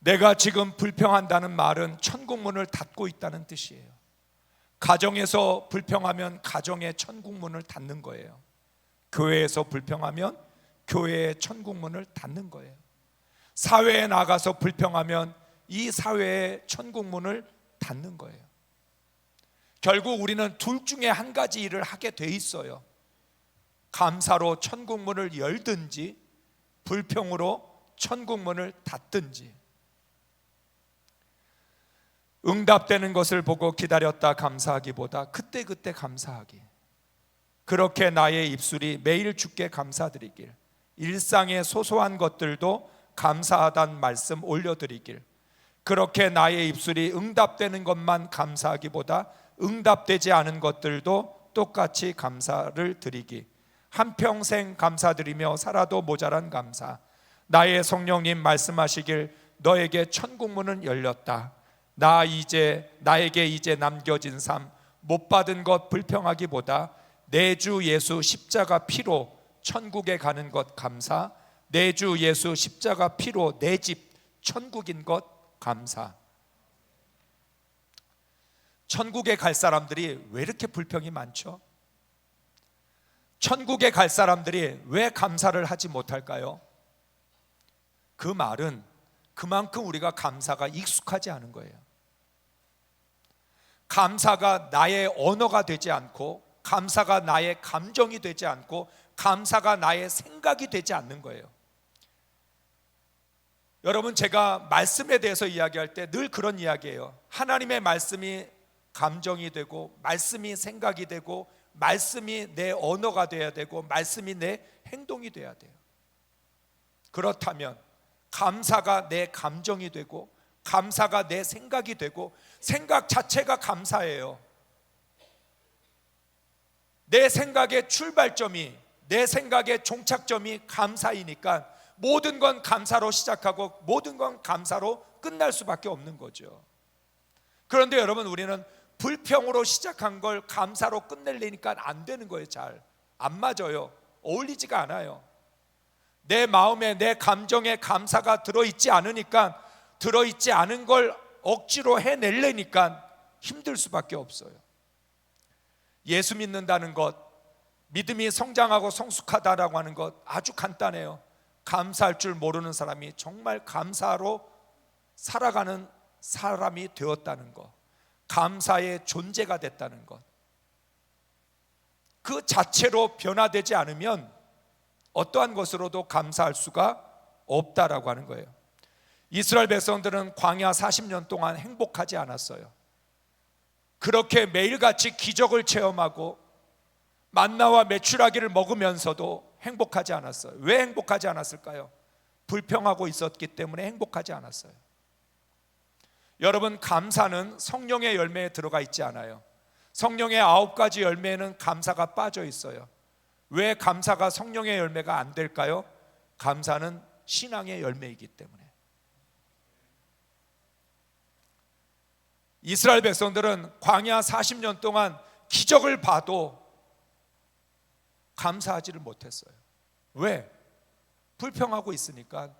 내가 지금 불평한다는 말은 천국 문을 닫고 있다는 뜻이에요. 가정에서 불평하면 가정의 천국 문을 닫는 거예요. 교회에서 불평하면 교회의 천국 문을 닫는 거예요. 사회에 나가서 불평하면 이 사회의 천국 문을 닫는 거예요. 결국 우리는 둘 중에 한 가지 일을 하게 돼 있어요. 감사로 천국 문을 열든지 불평으로 천국 문을 닫든지. 응답되는 것을 보고 기다렸다 감사하기보다 그때그때 감사하기. 그렇게 나의 입술이 매일 주께 감사드리길, 일상의 소소한 것들도 감사하단 말씀 올려드리길. 그렇게 나의 입술이 응답되는 것만 감사하기보다 응답되지 않은 것들도 똑같이 감사를 드리기. 한평생 감사드리며 살아도 모자란 감사. 나의 성령님 말씀하시길 너에게 천국문은 열렸다. 나에게 이제 남겨진 삶, 못 받은 것 불평하기보다 내 주 예수 십자가 피로 천국에 가는 것 감사. 내 주 예수 십자가 피로 내 집 천국인 것 감사. 천국에 갈 사람들이 왜 이렇게 불평이 많죠? 천국에 갈 사람들이 왜 감사를 하지 못할까요? 그 말은 그만큼 우리가 감사가 익숙하지 않은 거예요. 감사가 나의 언어가 되지 않고, 감사가 나의 감정이 되지 않고, 감사가 나의 생각이 되지 않는 거예요. 여러분, 제가 말씀에 대해서 이야기할 때 늘 그런 이야기예요. 하나님의 말씀이 감정이 되고, 말씀이 생각이 되고, 말씀이 내 언어가 돼야 되고, 말씀이 내 행동이 돼야 돼요. 그렇다면 감사가 내 감정이 되고, 감사가 내 생각이 되고, 생각 자체가 감사예요. 내 생각의 출발점이, 내 생각의 종착점이 감사이니까 모든 건 감사로 시작하고 모든 건 감사로 끝날 수밖에 없는 거죠. 그런데 여러분, 우리는 불평으로 시작한 걸 감사로 끝내려니까 안 되는 거예요. 잘 안 맞아요. 어울리지가 않아요. 내 마음에, 내 감정에 감사가 들어있지 않으니까, 들어있지 않은 걸 억지로 해내려니까 힘들 수밖에 없어요. 예수 믿는다는 것, 믿음이 성장하고 성숙하다라고 하는 것 아주 간단해요. 감사할 줄 모르는 사람이 정말 감사로 살아가는 사람이 되었다는 것, 감사의 존재가 됐다는 것, 그 자체로 변화되지 않으면 어떠한 것으로도 감사할 수가 없다라고 하는 거예요. 이스라엘 백성들은 광야 40년 동안 행복하지 않았어요. 그렇게 매일같이 기적을 체험하고 만나와 메추라기를 먹으면서도 행복하지 않았어요. 왜 행복하지 않았을까요? 불평하고 있었기 때문에 행복하지 않았어요. 여러분, 감사는 성령의 열매에 들어가 있지 않아요. 성령의 9가지 열매에는 감사가 빠져 있어요. 왜 감사가 성령의 열매가 안 될까요? 감사는 신앙의 열매이기 때문에. 이스라엘 백성들은 광야 40년 동안 기적을 봐도 감사하지를 못했어요. 왜? 불평하고 있으니까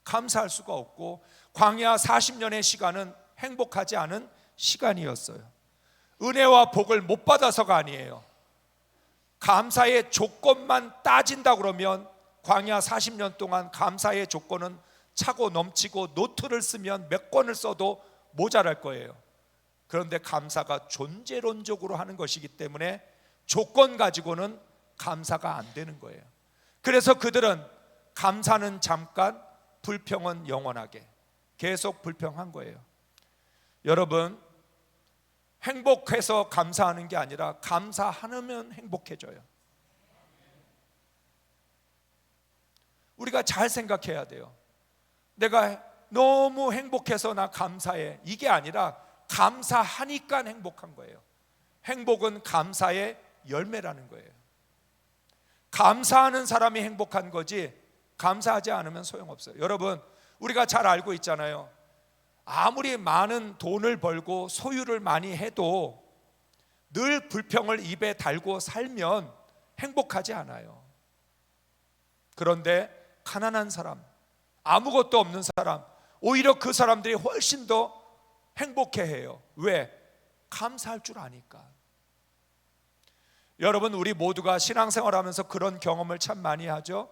감사할 수가 없고, 광야 40년의 시간은 행복하지 않은 시간이었어요. 은혜와 복을 못 받아서가 아니에요. 감사의 조건만 따진다 그러면 광야 40년 동안 감사의 조건은 차고 넘치고 노트를 쓰면 몇 권을 써도 모자랄 거예요. 그런데 감사가 존재론적으로 하는 것이기 때문에 조건 가지고는 감사가 안 되는 거예요. 그래서 그들은 감사는 잠깐, 불평은 영원하게 계속 불평한 거예요. 여러분, 행복해서 감사하는 게 아니라 감사하면 행복해져요. 우리가 잘 생각해야 돼요. 내가 너무 행복해서 나 감사해, 이게 아니라 감사하니까 행복한 거예요. 행복은 감사의 열매라는 거예요. 감사하는 사람이 행복한 거지 감사하지 않으면 소용없어요. 여러분, 우리가 잘 알고 있잖아요. 아무리 많은 돈을 벌고 소유를 많이 해도 늘 불평을 입에 달고 살면 행복하지 않아요. 그런데 가난한 사람, 아무것도 없는 사람, 오히려 그 사람들이 훨씬 더 행복해해요. 왜? 감사할 줄 아니까. 여러분, 우리 모두가 신앙생활하면서 그런 경험을 참 많이 하죠.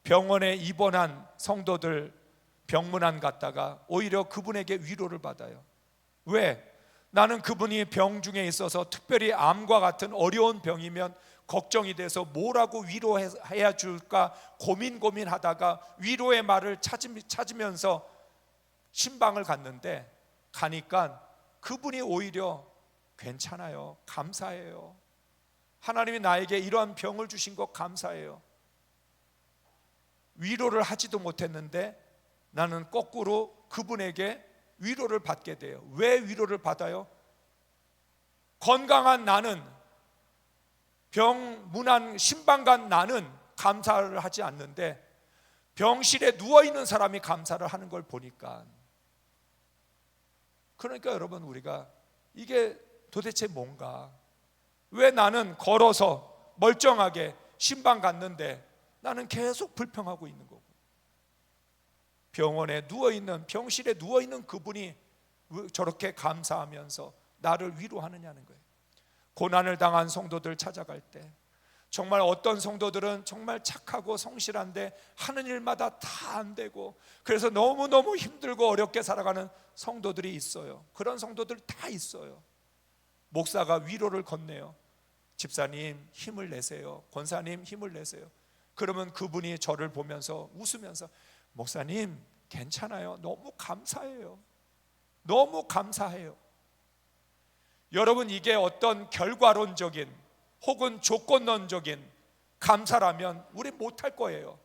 병원에 입원한 성도들 병문안 갔다가 오히려 그분에게 위로를 받아요. 왜? 나는 그분이 병 중에 있어서, 특별히 암과 같은 어려운 병이면 걱정이 돼서 뭐라고 위로해야 줄까 고민하다가 위로의 말을 찾으면서 신방을 갔는데, 가니까 그분이 오히려 괜찮아요, 감사해요, 하나님이 나에게 이러한 병을 주신 것 감사해요. 위로를 하지도 못했는데 나는 거꾸로 그분에게 위로를 받게 돼요. 왜 위로를 받아요? 건강한 나는, 병문안 신방간 나는 감사를 하지 않는데 병실에 누워있는 사람이 감사를 하는 걸 보니까, 그러니까 여러분, 우리가 이게 도대체 뭔가, 왜 나는 걸어서 멀쩡하게 신방 갔는데 나는 계속 불평하고 있는 거고, 병원에 누워있는, 병실에 누워있는 그분이 왜 저렇게 감사하면서 나를 위로하느냐는 거예요. 고난을 당한 성도들 찾아갈 때 정말 어떤 성도들은 정말 착하고 성실한데 하는 일마다 다 안 되고, 그래서 너무너무 힘들고 어렵게 살아가는 성도들이 있어요. 그런 성도들 다 있어요. 목사가 위로를 건네요. 집사님 힘을 내세요. 권사님 힘을 내세요. 그러면 그분이 저를 보면서 웃으면서, 목사님 괜찮아요. 너무 감사해요. 너무 감사해요. 여러분, 이게 어떤 결과론적인 혹은 조건론적인 감사라면 우리 못할 거예요.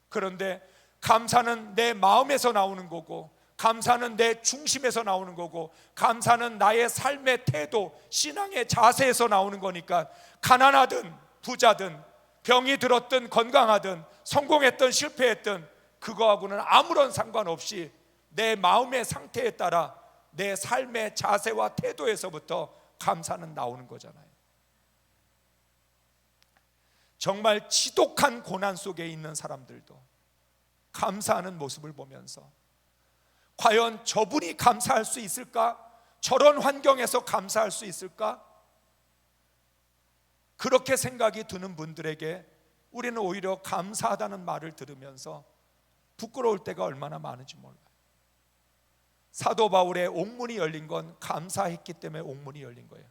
그런데 감사는 내 마음에서 나오는 거고, 감사는 내 중심에서 나오는 거고, 감사는 나의 삶의 태도, 신앙의 자세에서 나오는 거니까, 가난하든 부자든 병이 들었든 건강하든 성공했든 실패했든 그거하고는 아무런 상관없이 내 마음의 상태에 따라 내 삶의 자세와 태도에서부터 감사는 나오는 거잖아요. 정말 지독한 고난 속에 있는 사람들도 감사하는 모습을 보면서, 과연 저분이 감사할 수 있을까? 저런 환경에서 감사할 수 있을까? 그렇게 생각이 드는 분들에게 우리는 오히려 감사하다는 말을 들으면서 부끄러울 때가 얼마나 많은지 몰라요. 사도 바울의 옥문이 열린 건 감사했기 때문에 옥문이 열린 거예요.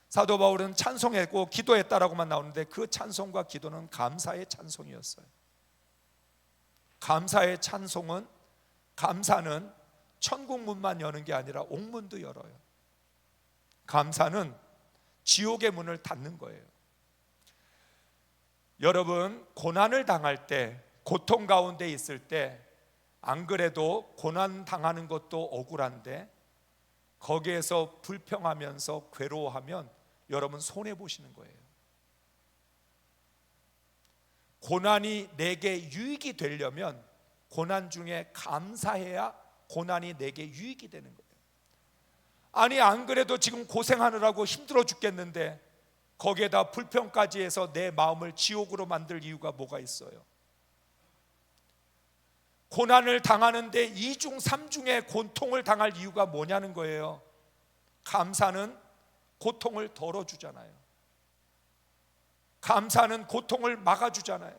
사도 바울은 찬송했고 기도했다라고만 나오는데 그 찬송과 기도는 감사의 찬송이었어요. 감사의 찬송은, 감사는 천국 문만 여는 게 아니라 옥문도 열어요. 감사는 지옥의 문을 닫는 거예요. 여러분, 고난을 당할 때, 고통 가운데 있을 때, 안 그래도 고난 당하는 것도 억울한데 거기에서 불평하면서 괴로워하면 여러분 손해 보시는 거예요. 고난이 내게 유익이 되려면 고난 중에 감사해야 고난이 내게 유익이 되는 거예요. 아니, 안 그래도 지금 고생하느라고 힘들어 죽겠는데 거기에다 불평까지 해서 내 마음을 지옥으로 만들 이유가 뭐가 있어요? 고난을 당하는데 2중 3중의 고통을 당할 이유가 뭐냐는 거예요. 감사는 고통을 덜어주잖아요. 감사는 고통을 막아주잖아요.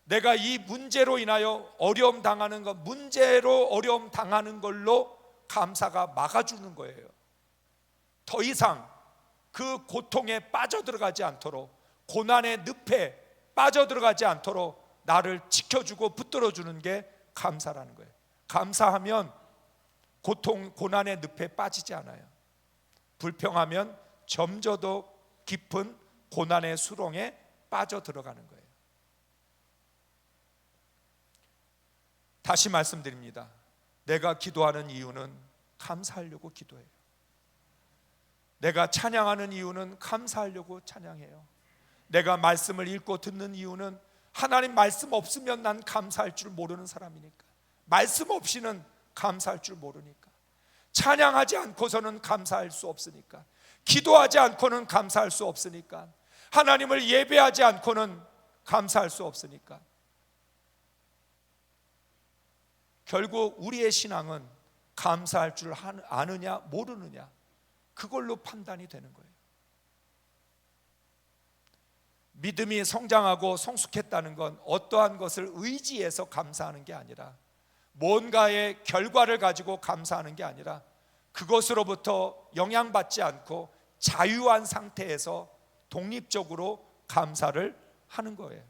내가 이 문제로 인하여 어려움 당하는 것, 문제로 어려움 당하는 걸로 감사가 막아주는 거예요. 더 이상 그 고통에 빠져들어가지 않도록, 고난의 늪에 빠져들어가지 않도록 나를 지켜주고 붙들어주는 게 감사라는 거예요. 감사하면 고난의 늪에 빠지지 않아요. 불평하면 점점 더 깊은 고난의 수렁에 빠져들어가는 거예요. 다시 말씀드립니다. 내가 기도하는 이유는 감사하려고 기도해요. 내가 찬양하는 이유는 감사하려고 찬양해요. 내가 말씀을 읽고 듣는 이유는 하나님 말씀 없으면 난 감사할 줄 모르는 사람이니까, 말씀 없이는 감사할 줄 모르니까, 찬양하지 않고서는 감사할 수 없으니까, 기도하지 않고는 감사할 수 없으니까, 하나님을 예배하지 않고는 감사할 수 없으니까. 결국 우리의 신앙은 감사할 줄 아느냐 모르느냐, 그걸로 판단이 되는 거예요. 믿음이 성장하고 성숙했다는 건 어떠한 것을 의지해서 감사하는 게 아니라, 뭔가의 결과를 가지고 감사하는 게 아니라, 그것으로부터 영향받지 않고 자유한 상태에서 독립적으로 감사를 하는 거예요.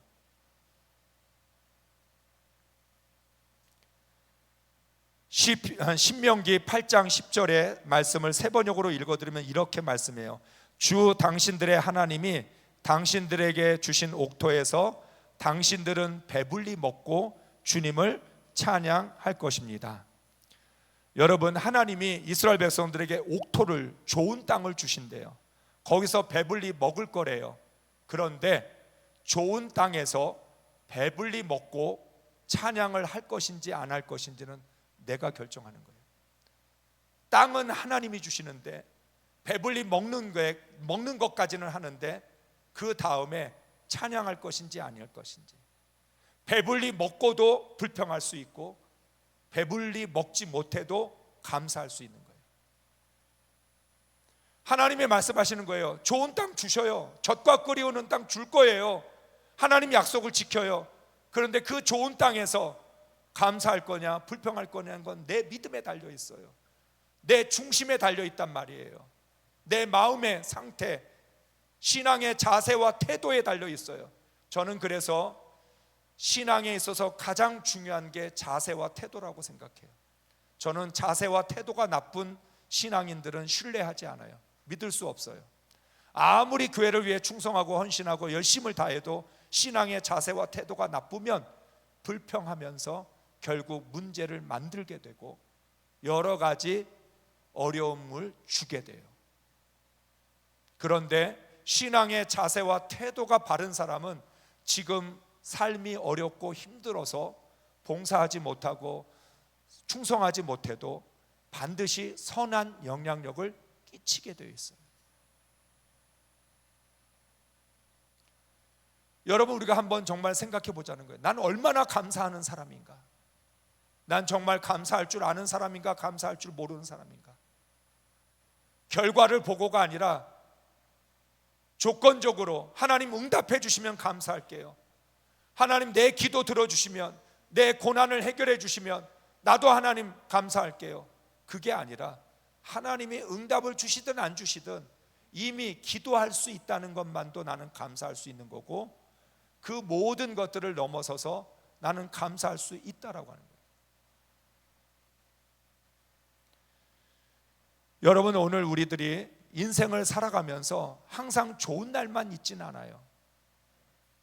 신명기 8장 10절의 말씀을 세 번역으로 읽어드리면 이렇게 말씀해요. 주 당신들의 하나님이 당신들에게 주신 옥토에서 당신들은 배불리 먹고 주님을 찬양할 것입니다. 여러분, 하나님이 이스라엘 백성들에게 옥토를, 좋은 땅을 주신대요. 거기서 배불리 먹을 거래요. 그런데 좋은 땅에서 배불리 먹고 찬양을 할 것인지 안 할 것인지는 내가 결정하는 거예요. 땅은 하나님이 주시는데 배불리 먹는 것까지는 하는데 그 다음에 찬양할 것인지 아닐 것인지, 배불리 먹고도 불평할 수 있고 배불리 먹지 못해도 감사할 수 있는 거예요. 하나님이 말씀하시는 거예요. 좋은 땅 주셔요. 젖과 꿀이 오는 땅 줄 거예요. 하나님 약속을 지켜요. 그런데 그 좋은 땅에서 감사할 거냐 불평할 거냐는 건 내 믿음에 달려 있어요. 내 중심에 달려 있단 말이에요. 내 마음의 상태, 신앙의 자세와 태도에 달려 있어요. 저는 그래서 신앙에 있어서 가장 중요한 게 자세와 태도라고 생각해요. 저는 자세와 태도가 나쁜 신앙인들은 신뢰하지 않아요. 믿을 수 없어요. 아무리 교회를 위해 충성하고 헌신하고 열심을 다해도 신앙의 자세와 태도가 나쁘면 불평하면서 결국 문제를 만들게 되고 여러 가지 어려움을 주게 돼요. 그런데 신앙의 자세와 태도가 바른 사람은 지금 삶이 어렵고 힘들어서 봉사하지 못하고 충성하지 못해도 반드시 선한 영향력을 끼치게 되어 있어요. 여러분, 우리가 한번 정말 생각해 보자는 거예요. 난 얼마나 감사하는 사람인가? 난 정말 감사할 줄 아는 사람인가? 감사할 줄 모르는 사람인가? 결과를 보고가 아니라 조건적으로 하나님 응답해 주시면 감사할게요. 하나님 내 기도 들어주시면, 내 고난을 해결해 주시면 나도 하나님 감사할게요. 그게 아니라 하나님이 응답을 주시든 안 주시든 이미 기도할 수 있다는 것만도 나는 감사할 수 있는 거고, 그 모든 것들을 넘어서서 나는 감사할 수 있다라고 하는 거예요. 여러분, 오늘 우리들이 인생을 살아가면서 항상 좋은 날만 있지는 않아요.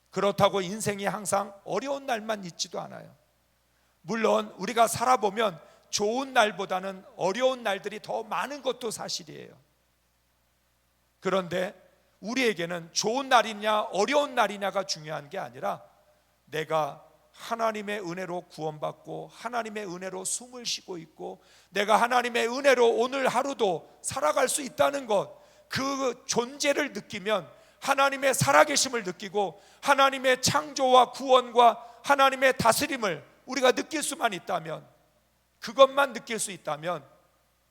그렇다고 인생이 항상 어려운 날만 있지도 않아요. 물론 우리가 살아보면 좋은 날보다는 어려운 날들이 더 많은 것도 사실이에요. 그런데 우리에게는 좋은 날이냐 어려운 날이냐가 중요한 게 아니라 내가 하나님의 은혜로 구원받고 하나님의 은혜로 숨을 쉬고 있고 내가 하나님의 은혜로 오늘 하루도 살아갈 수 있다는 것, 그 존재를 느끼면 하나님의 살아계심을 느끼고 하나님의 창조와 구원과 하나님의 다스림을 우리가 느낄 수만 있다면, 그것만 느낄 수 있다면,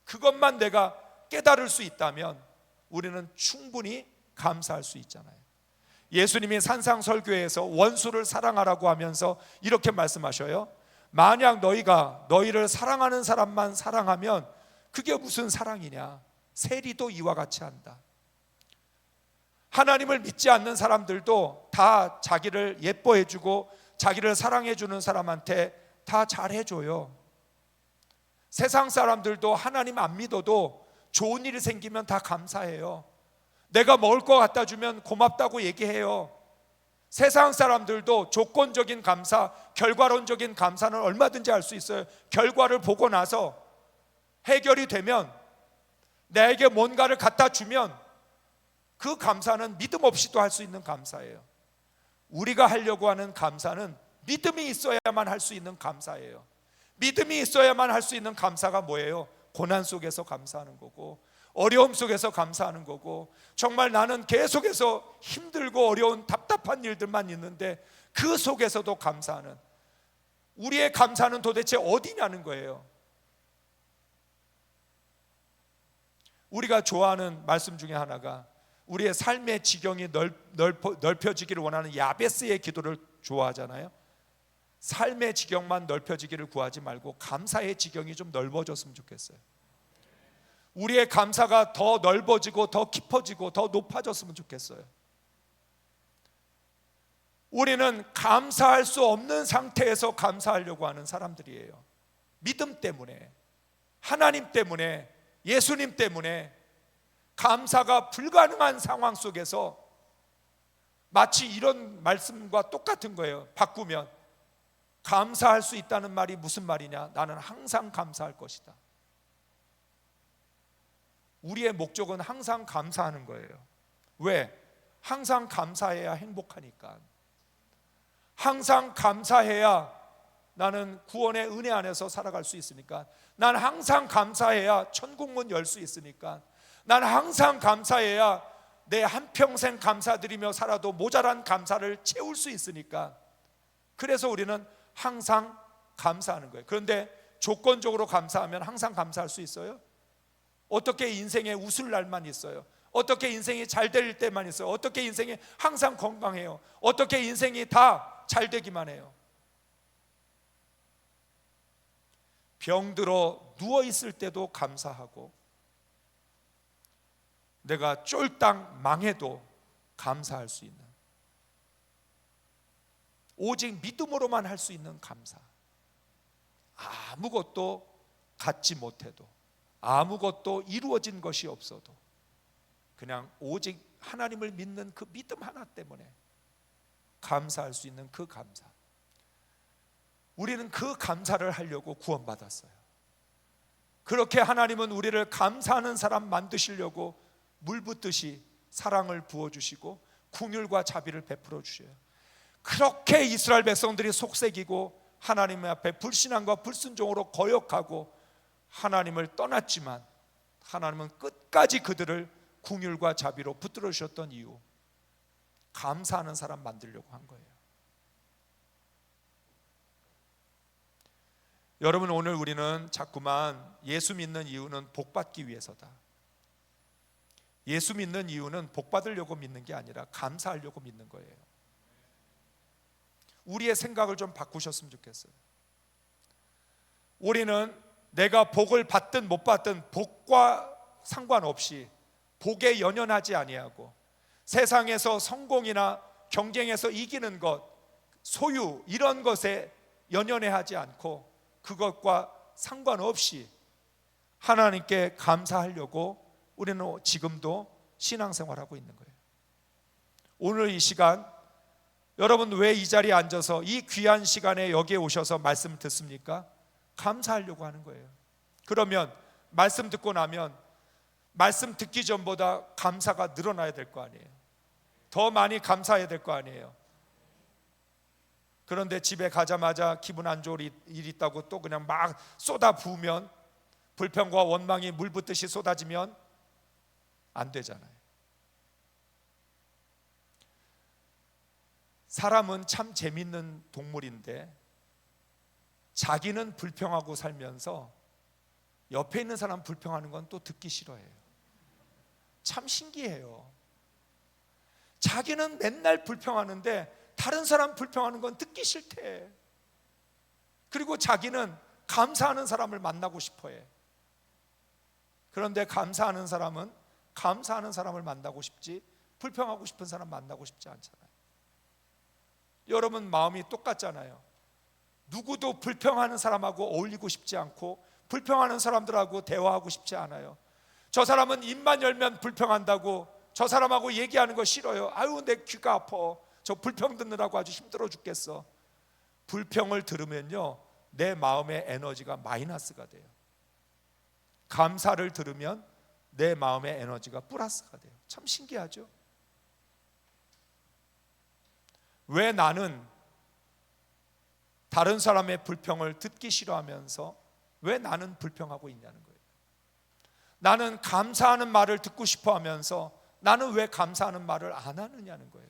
그것만 내가 깨달을 수 있다면 우리는 충분히 감사할 수 있잖아요. 예수님이 산상설교에서 원수를 사랑하라고 하면서 이렇게 말씀하셔요. 만약 너희가 너희를 사랑하는 사람만 사랑하면 그게 무슨 사랑이냐? 세리도 이와 같이 한다. 하나님을 믿지 않는 사람들도 다 자기를 예뻐해주고 자기를 사랑해주는 사람한테 다 잘해줘요. 세상 사람들도 하나님 안 믿어도 좋은 일이 생기면 다 감사해요. 내가 먹을 거 갖다 주면 고맙다고 얘기해요. 세상 사람들도 조건적인 감사, 결과론적인 감사는 얼마든지 할 수 있어요. 결과를 보고 나서 해결이 되면, 나에게 뭔가를 갖다 주면 그 감사는 믿음 없이도 할 수 있는 감사예요. 우리가 하려고 하는 감사는 믿음이 있어야만 할 수 있는 감사예요. 믿음이 있어야만 할 수 있는 감사가 뭐예요? 고난 속에서 감사하는 거고, 어려움 속에서 감사하는 거고, 정말 나는 계속해서 힘들고 어려운 답답한 일들만 있는데 그 속에서도 감사하는, 우리의 감사는 도대체 어디냐는 거예요. 우리가 좋아하는 말씀 중에 하나가, 우리의 삶의 지경이 넓혀지기를 원하는 야베스의 기도를 좋아하잖아요. 삶의 지경만 넓혀지기를 구하지 말고 감사의 지경이 좀 넓어졌으면 좋겠어요. 우리의 감사가 더 넓어지고 더 깊어지고 더 높아졌으면 좋겠어요. 우리는 감사할 수 없는 상태에서 감사하려고 하는 사람들이에요. 믿음 때문에, 하나님 때문에, 예수님 때문에 감사가 불가능한 상황 속에서 마치 이런 말씀과 똑같은 거예요. 바꾸면 감사할 수 있다는 말이 무슨 말이냐? 나는 항상 감사할 것이다. 우리의 목적은 항상 감사하는 거예요. 왜? 항상 감사해야 행복하니까. 항상 감사해야 나는 구원의 은혜 안에서 살아갈 수 있으니까. 난 항상 감사해야 천국문 열 수 있으니까. 난 항상 감사해야 내 한평생 감사드리며 살아도 모자란 감사를 채울 수 있으니까. 그래서 우리는 항상 감사하는 거예요. 그런데 조건적으로 감사하면 항상 감사할 수 있어요? 어떻게 인생에 웃을 날만 있어요? 어떻게 인생이 잘 될 때만 있어요? 어떻게 인생이 항상 건강해요? 어떻게 인생이 다 잘 되기만 해요? 병들어 누워 있을 때도 감사하고, 내가 쫄딱 망해도 감사할 수 있는, 오직 믿음으로만 할 수 있는 감사. 아무것도 갖지 못해도, 아무것도 이루어진 것이 없어도 그냥 오직 하나님을 믿는 그 믿음 하나 때문에 감사할 수 있는 그 감사. 우리는 그 감사를 하려고 구원받았어요. 그렇게 하나님은 우리를 감사하는 사람 만드시려고 물 붓듯이 사랑을 부어주시고 긍휼과 자비를 베풀어 주셔요. 그렇게 이스라엘 백성들이 속색이고 하나님 앞에 불신앙과 불순종으로 거역하고 하나님을 떠났지만, 하나님은 끝까지 그들을 긍휼과 자비로 붙들어 주셨던 이유, 감사하는 사람 만들려고 한 거예요. 여러분, 오늘 우리는 자꾸만 예수 믿는 이유는 복 받기 위해서다, 예수 믿는 이유는 복 받으려고 믿는 게 아니라 감사하려고 믿는 거예요. 우리의 생각을 좀 바꾸셨으면 좋겠어요. 우리는 내가 복을 받든 못 받든 복과 상관없이 복에 연연하지 아니하고, 세상에서 성공이나 경쟁에서 이기는 것, 소유 이런 것에 연연해 하지 않고 그것과 상관없이 하나님께 감사하려고 우리는 지금도 신앙생활하고 있는 거예요. 오늘 이 시간 여러분 왜 이 자리에 앉아서 이 귀한 시간에 여기에 오셔서 말씀 듣습니까? 감사하려고 하는 거예요. 그러면 말씀 듣고 나면 말씀 듣기 전보다 감사가 늘어나야 될 거 아니에요. 더 많이 감사해야 될 거 아니에요. 그런데 집에 가자마자 기분 안 좋을 일 있다고 또 그냥 막 쏟아 부으면, 불평과 원망이 물 붓듯이 쏟아지면 안 되잖아요. 사람은 참 재밌는 동물인데 자기는 불평하고 살면서 옆에 있는 사람 불평하는 건 또 듣기 싫어해요. 참 신기해요. 자기는 맨날 불평하는데 다른 사람 불평하는 건 듣기 싫대. 그리고 자기는 감사하는 사람을 만나고 싶어해. 그런데 감사하는 사람은 감사하는 사람을 만나고 싶지, 불평하고 싶은 사람 만나고 싶지 않잖아요. 여러분 마음이 똑같잖아요. 누구도 불평하는 사람하고 어울리고 싶지 않고 불평하는 사람들하고 대화하고 싶지 않아요. 저 사람은 입만 열면 불평한다고 저 사람하고 얘기하는 거 싫어요. 아유 내 귀가 아파. 저 불평 듣느라고 아주 힘들어 죽겠어. 불평을 들으면요 내 마음의 에너지가 마이너스가 돼요. 감사를 들으면 내 마음의 에너지가 플러스가 돼요. 참 신기하죠? 왜 나는 다른 사람의 불평을 듣기 싫어하면서 왜 나는 불평하고 있냐는 거예요. 나는 감사하는 말을 듣고 싶어 하면서 나는 왜 감사하는 말을 안 하느냐는 거예요.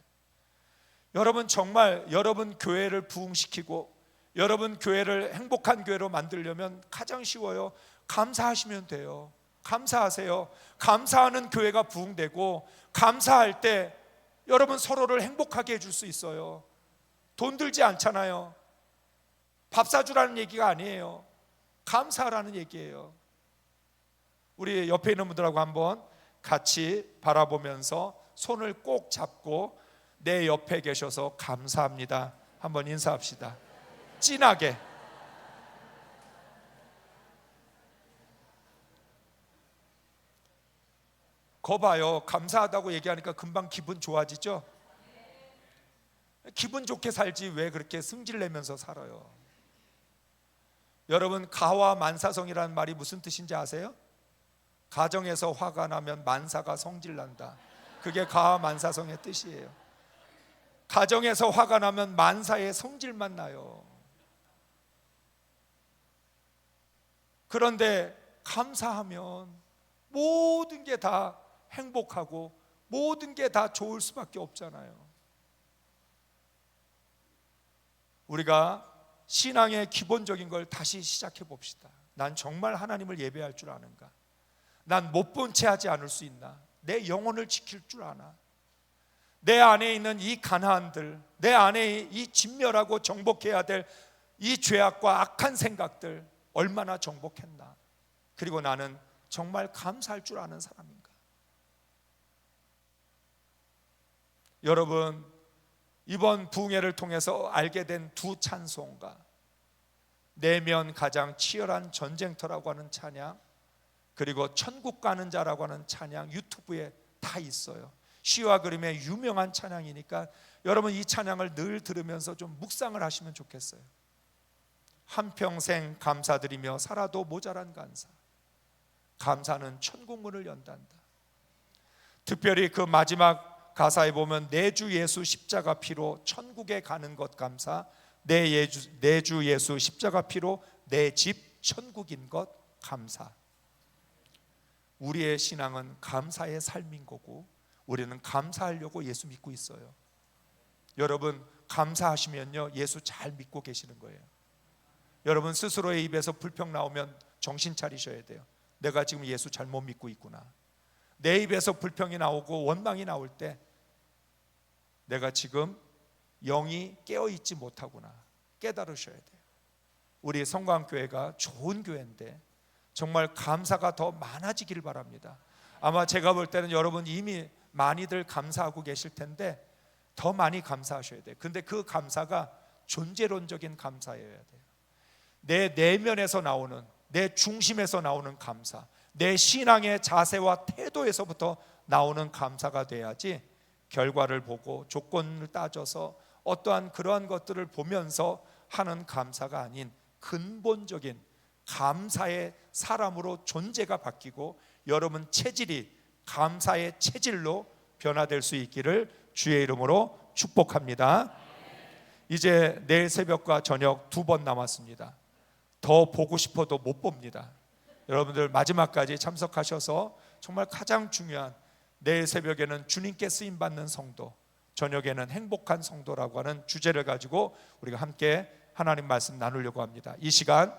여러분 정말 여러분 교회를 부흥시키고 여러분 교회를 행복한 교회로 만들려면 가장 쉬워요. 감사하시면 돼요. 감사하세요. 감사하는 교회가 부흥되고, 감사할 때 여러분 서로를 행복하게 해줄 수 있어요. 돈 들지 않잖아요. 밥 사주라는 얘기가 아니에요. 감사하라는 얘기예요. 우리 옆에 있는 분들하고 한번 같이 바라보면서 손을 꼭 잡고 내 옆에 계셔서 감사합니다 한번 인사합시다. 진하게. 거 봐요. 감사하다고 얘기하니까 금방 기분 좋아지죠? 기분 좋게 살지 왜 그렇게 승질 내면서 살아요? 여러분, 가와 만사성이라는 말이 무슨 뜻인지 아세요? 가정에서 화가 나면 만사가 성질난다. 그게 가와 만사성의 뜻이에요. 가정에서 화가 나면 만사의 성질만 나요. 그런데 감사하면 모든 게 다 행복하고 모든 게 다 좋을 수밖에 없잖아요. 우리가 신앙의 기본적인 걸 다시 시작해 봅시다. 난 정말 하나님을 예배할 줄 아는가? 난 못 본 채 하지 않을 수 있나? 내 영혼을 지킬 줄 아나? 내 안에 있는 이 가난들, 내 안에 이 진멸하고 정복해야 될 이 죄악과 악한 생각들 얼마나 정복했나? 그리고 나는 정말 감사할 줄 아는 사람인가? 여러분, 이번 부흥회를 통해서 알게 된 두 찬송가, 내면 가장 치열한 전쟁터라고 하는 찬양, 그리고 천국 가는 자라고 하는 찬양, 유튜브에 다 있어요. 시와 그림의 유명한 찬양이니까 여러분 이 찬양을 늘 들으면서 좀 묵상을 하시면 좋겠어요. 한평생 감사드리며 살아도 모자란 감사, 감사는 천국 문을 연단다. 특별히 그 마지막 가사에 보면 내 주 예수 십자가 피로 천국에 가는 것 감사, 내 주 예수 십자가 피로 내 집 천국인 것 감사. 우리의 신앙은 감사의 삶인 거고 우리는 감사하려고 예수 믿고 있어요. 여러분, 감사하시면요 예수 잘 믿고 계시는 거예요. 여러분, 스스로의 입에서 불평 나오면 정신 차리셔야 돼요. 내가 지금 예수 잘못 믿고 있구나. 내 입에서 불평이 나오고 원망이 나올 때 내가 지금 영이 깨어있지 못하구나 깨달으셔야 돼요. 우리 성광교회가 좋은 교회인데 정말 감사가 더 많아지길 바랍니다. 아마 제가 볼 때는 여러분 이미 많이들 감사하고 계실 텐데 더 많이 감사하셔야 돼요. 근데 그 감사가 존재론적인 감사여야 돼요. 내 내면에서 나오는, 내 중심에서 나오는 감사, 내 신앙의 자세와 태도에서부터 나오는 감사가 돼야지 결과를 보고 조건을 따져서 어떠한 그러한 것들을 보면서 하는 감사가 아닌 근본적인 감사의 사람으로 존재가 바뀌고 여러분 체질이 감사의 체질로 변화될 수 있기를 주의 이름으로 축복합니다. 이제 내일 새벽과 저녁 2번 남았습니다. 더 보고 싶어도 못 봅니다. 여러분들 마지막까지 참석하셔서 정말 가장 중요한 내일 새벽에는 주님께 쓰임받는 성도, 저녁에는 행복한 성도라고 하는 주제를 가지고 우리가 함께 하나님 말씀 나누려고 합니다. 이 시간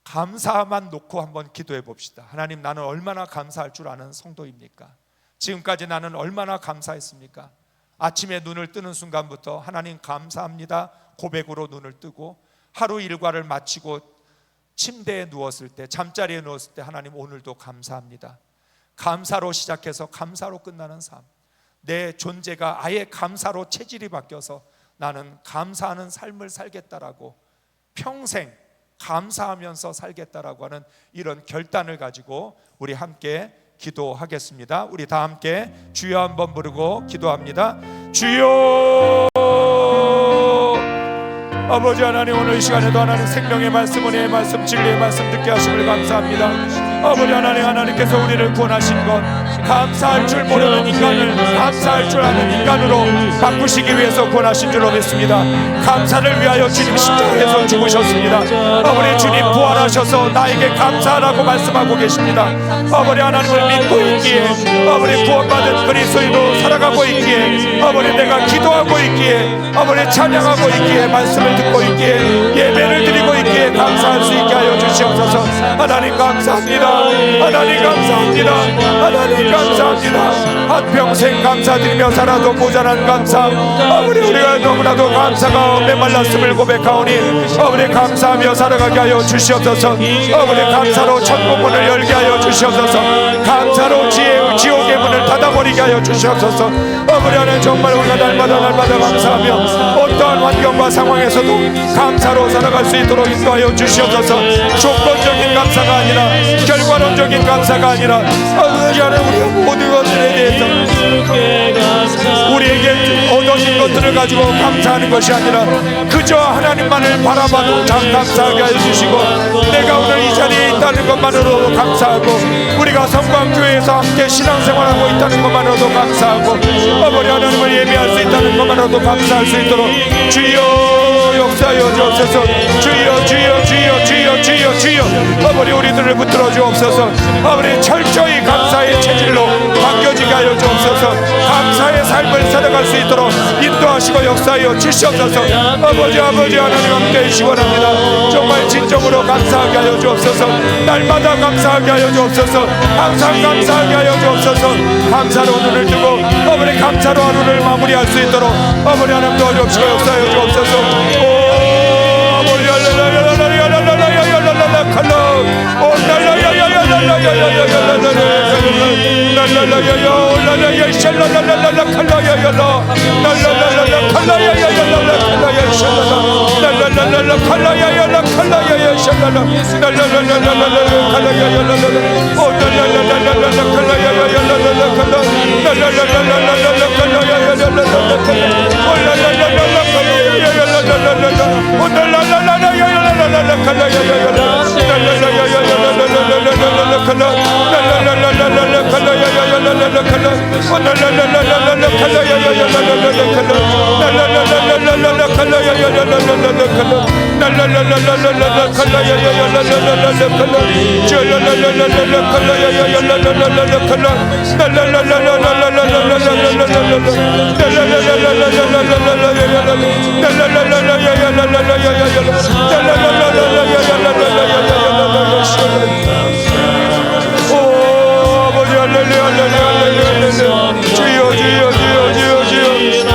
감사만 놓고 한번 기도해 봅시다. 하나님, 나는 얼마나 감사할 줄 아는 성도입니까? 지금까지 나는 얼마나 감사했습니까? 아침에 눈을 뜨는 순간부터 하나님 감사합니다 고백으로 눈을 뜨고 하루 일과를 마치고 침대에 누웠을 때, 잠자리에 누웠을 때 하나님 오늘도 감사합니다. 감사로 시작해서 감사로 끝나는 삶, 내 존재가 아예 감사로 체질이 바뀌어서 나는 감사하는 삶을 살겠다라고, 평생 감사하면서 살겠다라고 하는 이런 결단을 가지고 우리 함께 기도하겠습니다. 우리 다 함께 주여 한번 부르고 기도합니다. 주여, 아버지 하나님, 오늘 이 시간에도 하나님 생명의 말씀, 은혜의 말씀, 진리의 말씀 듣게 하심을 감사합니다. 아버지 하나님, 하나님께서 우리를 구원하신 것, 감사할 줄 모르는 인간을 감사할 줄 아는 인간으로 바꾸시기 위해서 구원하신 줄로 믿습니다. 감사를 위하여 주님 십자가에서 죽으셨습니다. 아버지 주님 부활하셔서 나에게 감사하라고 말씀하고 계십니다. 아버지 하나님을 믿고 있기에, 아버지 구원받은 그리스도인으로 살아가고 있기에, 아버지 내가 기도하고 있기에, 아버지 찬양하고 있기에, 말씀을 듣고 있기에, 예배를 드리고 있기에 감사할 수 있게 하여 주시옵소서. 하나님 감사합니다. 하나님 감사합니다. 하나님 감사합니다. 한평생 감사드리며 살아도 모자란 감사, 아버지 우리가 너무나도 감사가 메말랐음을 고백하오니 아버지 감사하며 살아가게 하여 주시옵소서. 아버지 감사로 천국문을 열게 하여 주시옵소서. 감사로 지옥의 문을 닫아버리게 하여 주시옵소서. 아버지 하나님, 정말 우리가 날마다 감사하며 어떠한 환경과 상황에서도 감사로 살아갈 수 있도록 인도하여 주시옵소서. 조건적인 감사가 아니라, 결과론적인 감사가 아니라 아버지 하나님 우리가 모든 것들에 대해서 우리에게 얻어진 것들을 가지고 감사하는 것이 아니라 그저 하나님만을 바라봐도 참 감사하게 해주시고 내가 오늘 이 자리에 있다는 것만으로도 감사하고 우리가 성광교회에서 함께 신앙생활하고 있다는 것만으로도 감사하고 아버지 하나님을 예배할 수 있다는 것만으로도 감사할 수 있도록 주여 역사여 주옵소서. 주여 주여 주여 주여 주여 주여 아버지 우리들을 붙들어 주옵소서. 아버지 철저히 감사의 체질로 바뀌어지게 하여 주옵소서. 감사의 삶을 살아갈 수 있도록 인도하시고 역사하여 주시옵소서. 아버지 하나님 함께 해주시기 원합니다. 정말 진정으로 감사하게 하여 주옵소서. 날마다 감사하게 하여 주옵소서. 항상 감사하게 하여 주옵소서. 감사로 눈을 뜨고 아버지 감사로 하루를 마무리할 수 있도록 아버지 하나님 도와주옵시고 역사하여 주옵소서.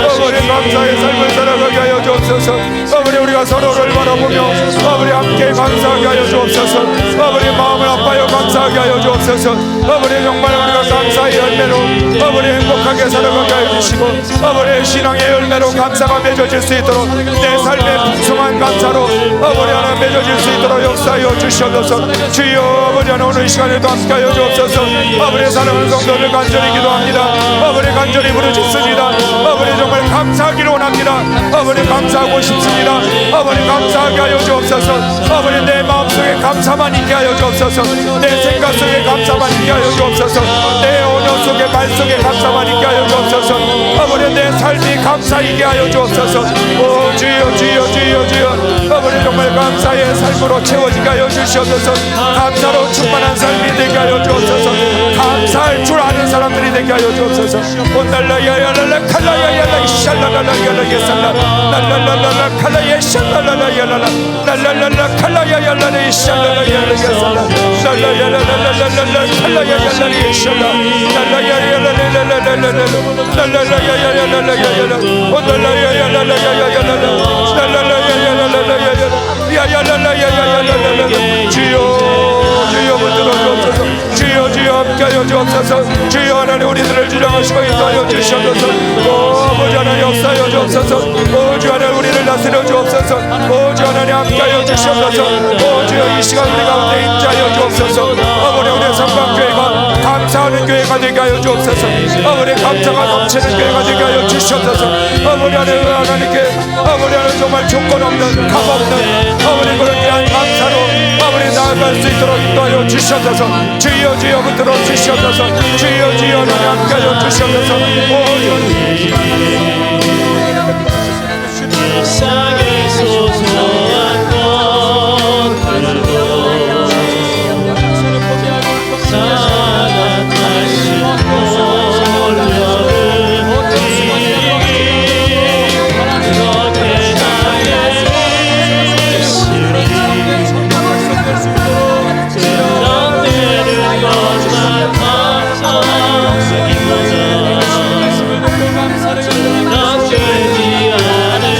아버지 감사의 삶을 살아가게 하여 주옵소서. 아버지 우리가 서로를 바라보며 아버지 함께 감사하게 하여 주옵소서. 아버지 마음을 아파요 감사하게 하여 주옵소서. 아버지 정말 우리가 감사의 열매로 아버지 행복하게 살아가게 하여 주시고 아버지 신앙의 열매로 감사가 맺어질 수 있도록 내 삶의 풍성한 감사로 아버지 하나 맺어질 수 있도록 역사하여 주시옵소서. 주여 아버지 하나 오늘 이 시간에도 함께 하여 주옵소서. 아버지 사랑하는 성도들 간절히 기도합니다. 아버지 간절히 부르짖습니다. 아버지 정말 감사하기를 원합니다. 아버지 감사하고 싶습니다. 아버지 감사하게 하여 주옵소서. 아버지 내 마음속에 감사만 있게 하여 주옵소서. 내 생각 속에 감사만 있게 하여 주옵소서. 내 언어 속에 말 속에 감사만 있게 하여 주옵소서. 아버지 내 삶이 감사이게 하여 주옵소서. 오 주여 주여 주여 주여 아버지 정말 감사의 삶으로 채워지게 하여 주시옵소서. 감사로 충만한 삶이 되게 하여 주옵소서. 감사할 줄 아는 사람들이 되게 하여 주옵소서. 온달라야야랄라 칼라야야라 샬라라야라 예살라 날랄랄라 칼라야 샬라라야라 날랄랄라 칼라야야라 샬라라야라 예살라 날라야라라라라 칼라야야라 예살라 날라야야라라라라라 날라야야라라라라 온달라야야라라야야라 날라야야라라라야라 야야라라야야라라라 주여 주여 붙들어 주옵소서. 주여 주여 함께하여 주옵소서. 주여 하나님 우리들을 주장하시고 인도하여 주시옵소서. 오 아버지 하나님 역사하여 주옵소서. 오 주 하나님 우리를 다스려 주옵소서. 오 주 하나님 함께하여 주시옵소서. 오 주여 이 시간 우리 가운데 임재하여 주옵소서. 아버지 우리 성광교회가 감사하는 교회가 되게 하여 주옵소서. 아버지 감사가 넘치는 교회가 되게 하여 주시옵소서. 아버지 하나님께 아버지 하나님 정말 조건 없는 값 없는 아버지 그런 귀한 감사로 아버지 나아갈 수 있도록 인도하여 주시옵소서. 주여 주여 붙들어 주시옵소서. 주여 주여 하나님 함께하여 주시옵소서. 오 세상의 소소한 것들도 사랑할 수 있는 널 그렇게 나의 예수를 남되는 것만 감사인 거죠. 남되지 않은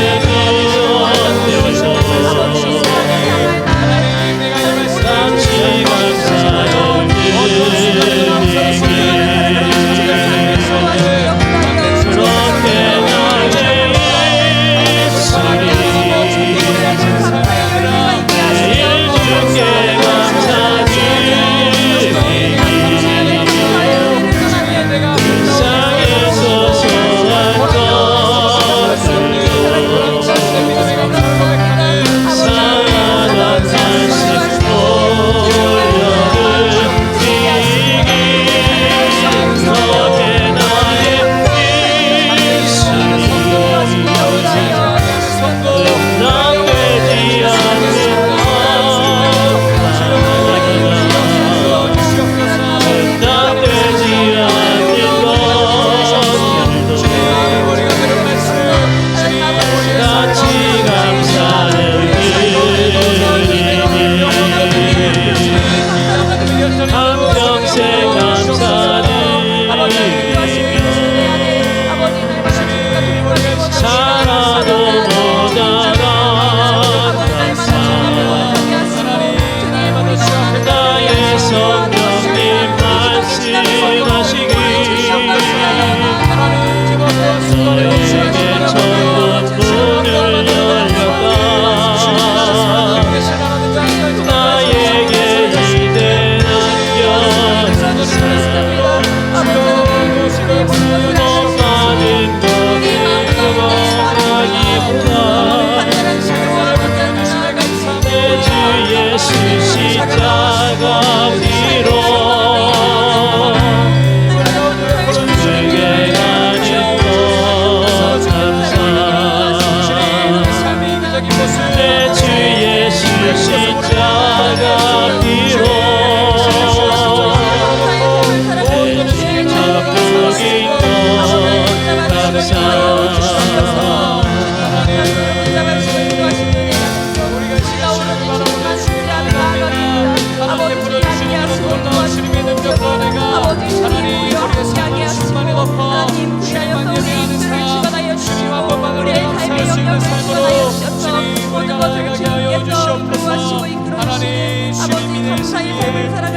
앞으로 내가 아버지 하나님 우리와 우리의 함께하게 삶을 충만히 하시고 덮어 하나님 주님만 우리의 예배하는 힘들을 삶 주관하여 주님 한 번만 주시고 우리의 우리가 삶의 살 수 있는 영역을 주관하여 삶으로 주셔서 주님 모든 우리가 것을 나아가게 하여 주님께서 주시옵소서 인도하시고 하나님 이끌어주시는 아버지 주님이 감사의 내시기를 삶을 살아갈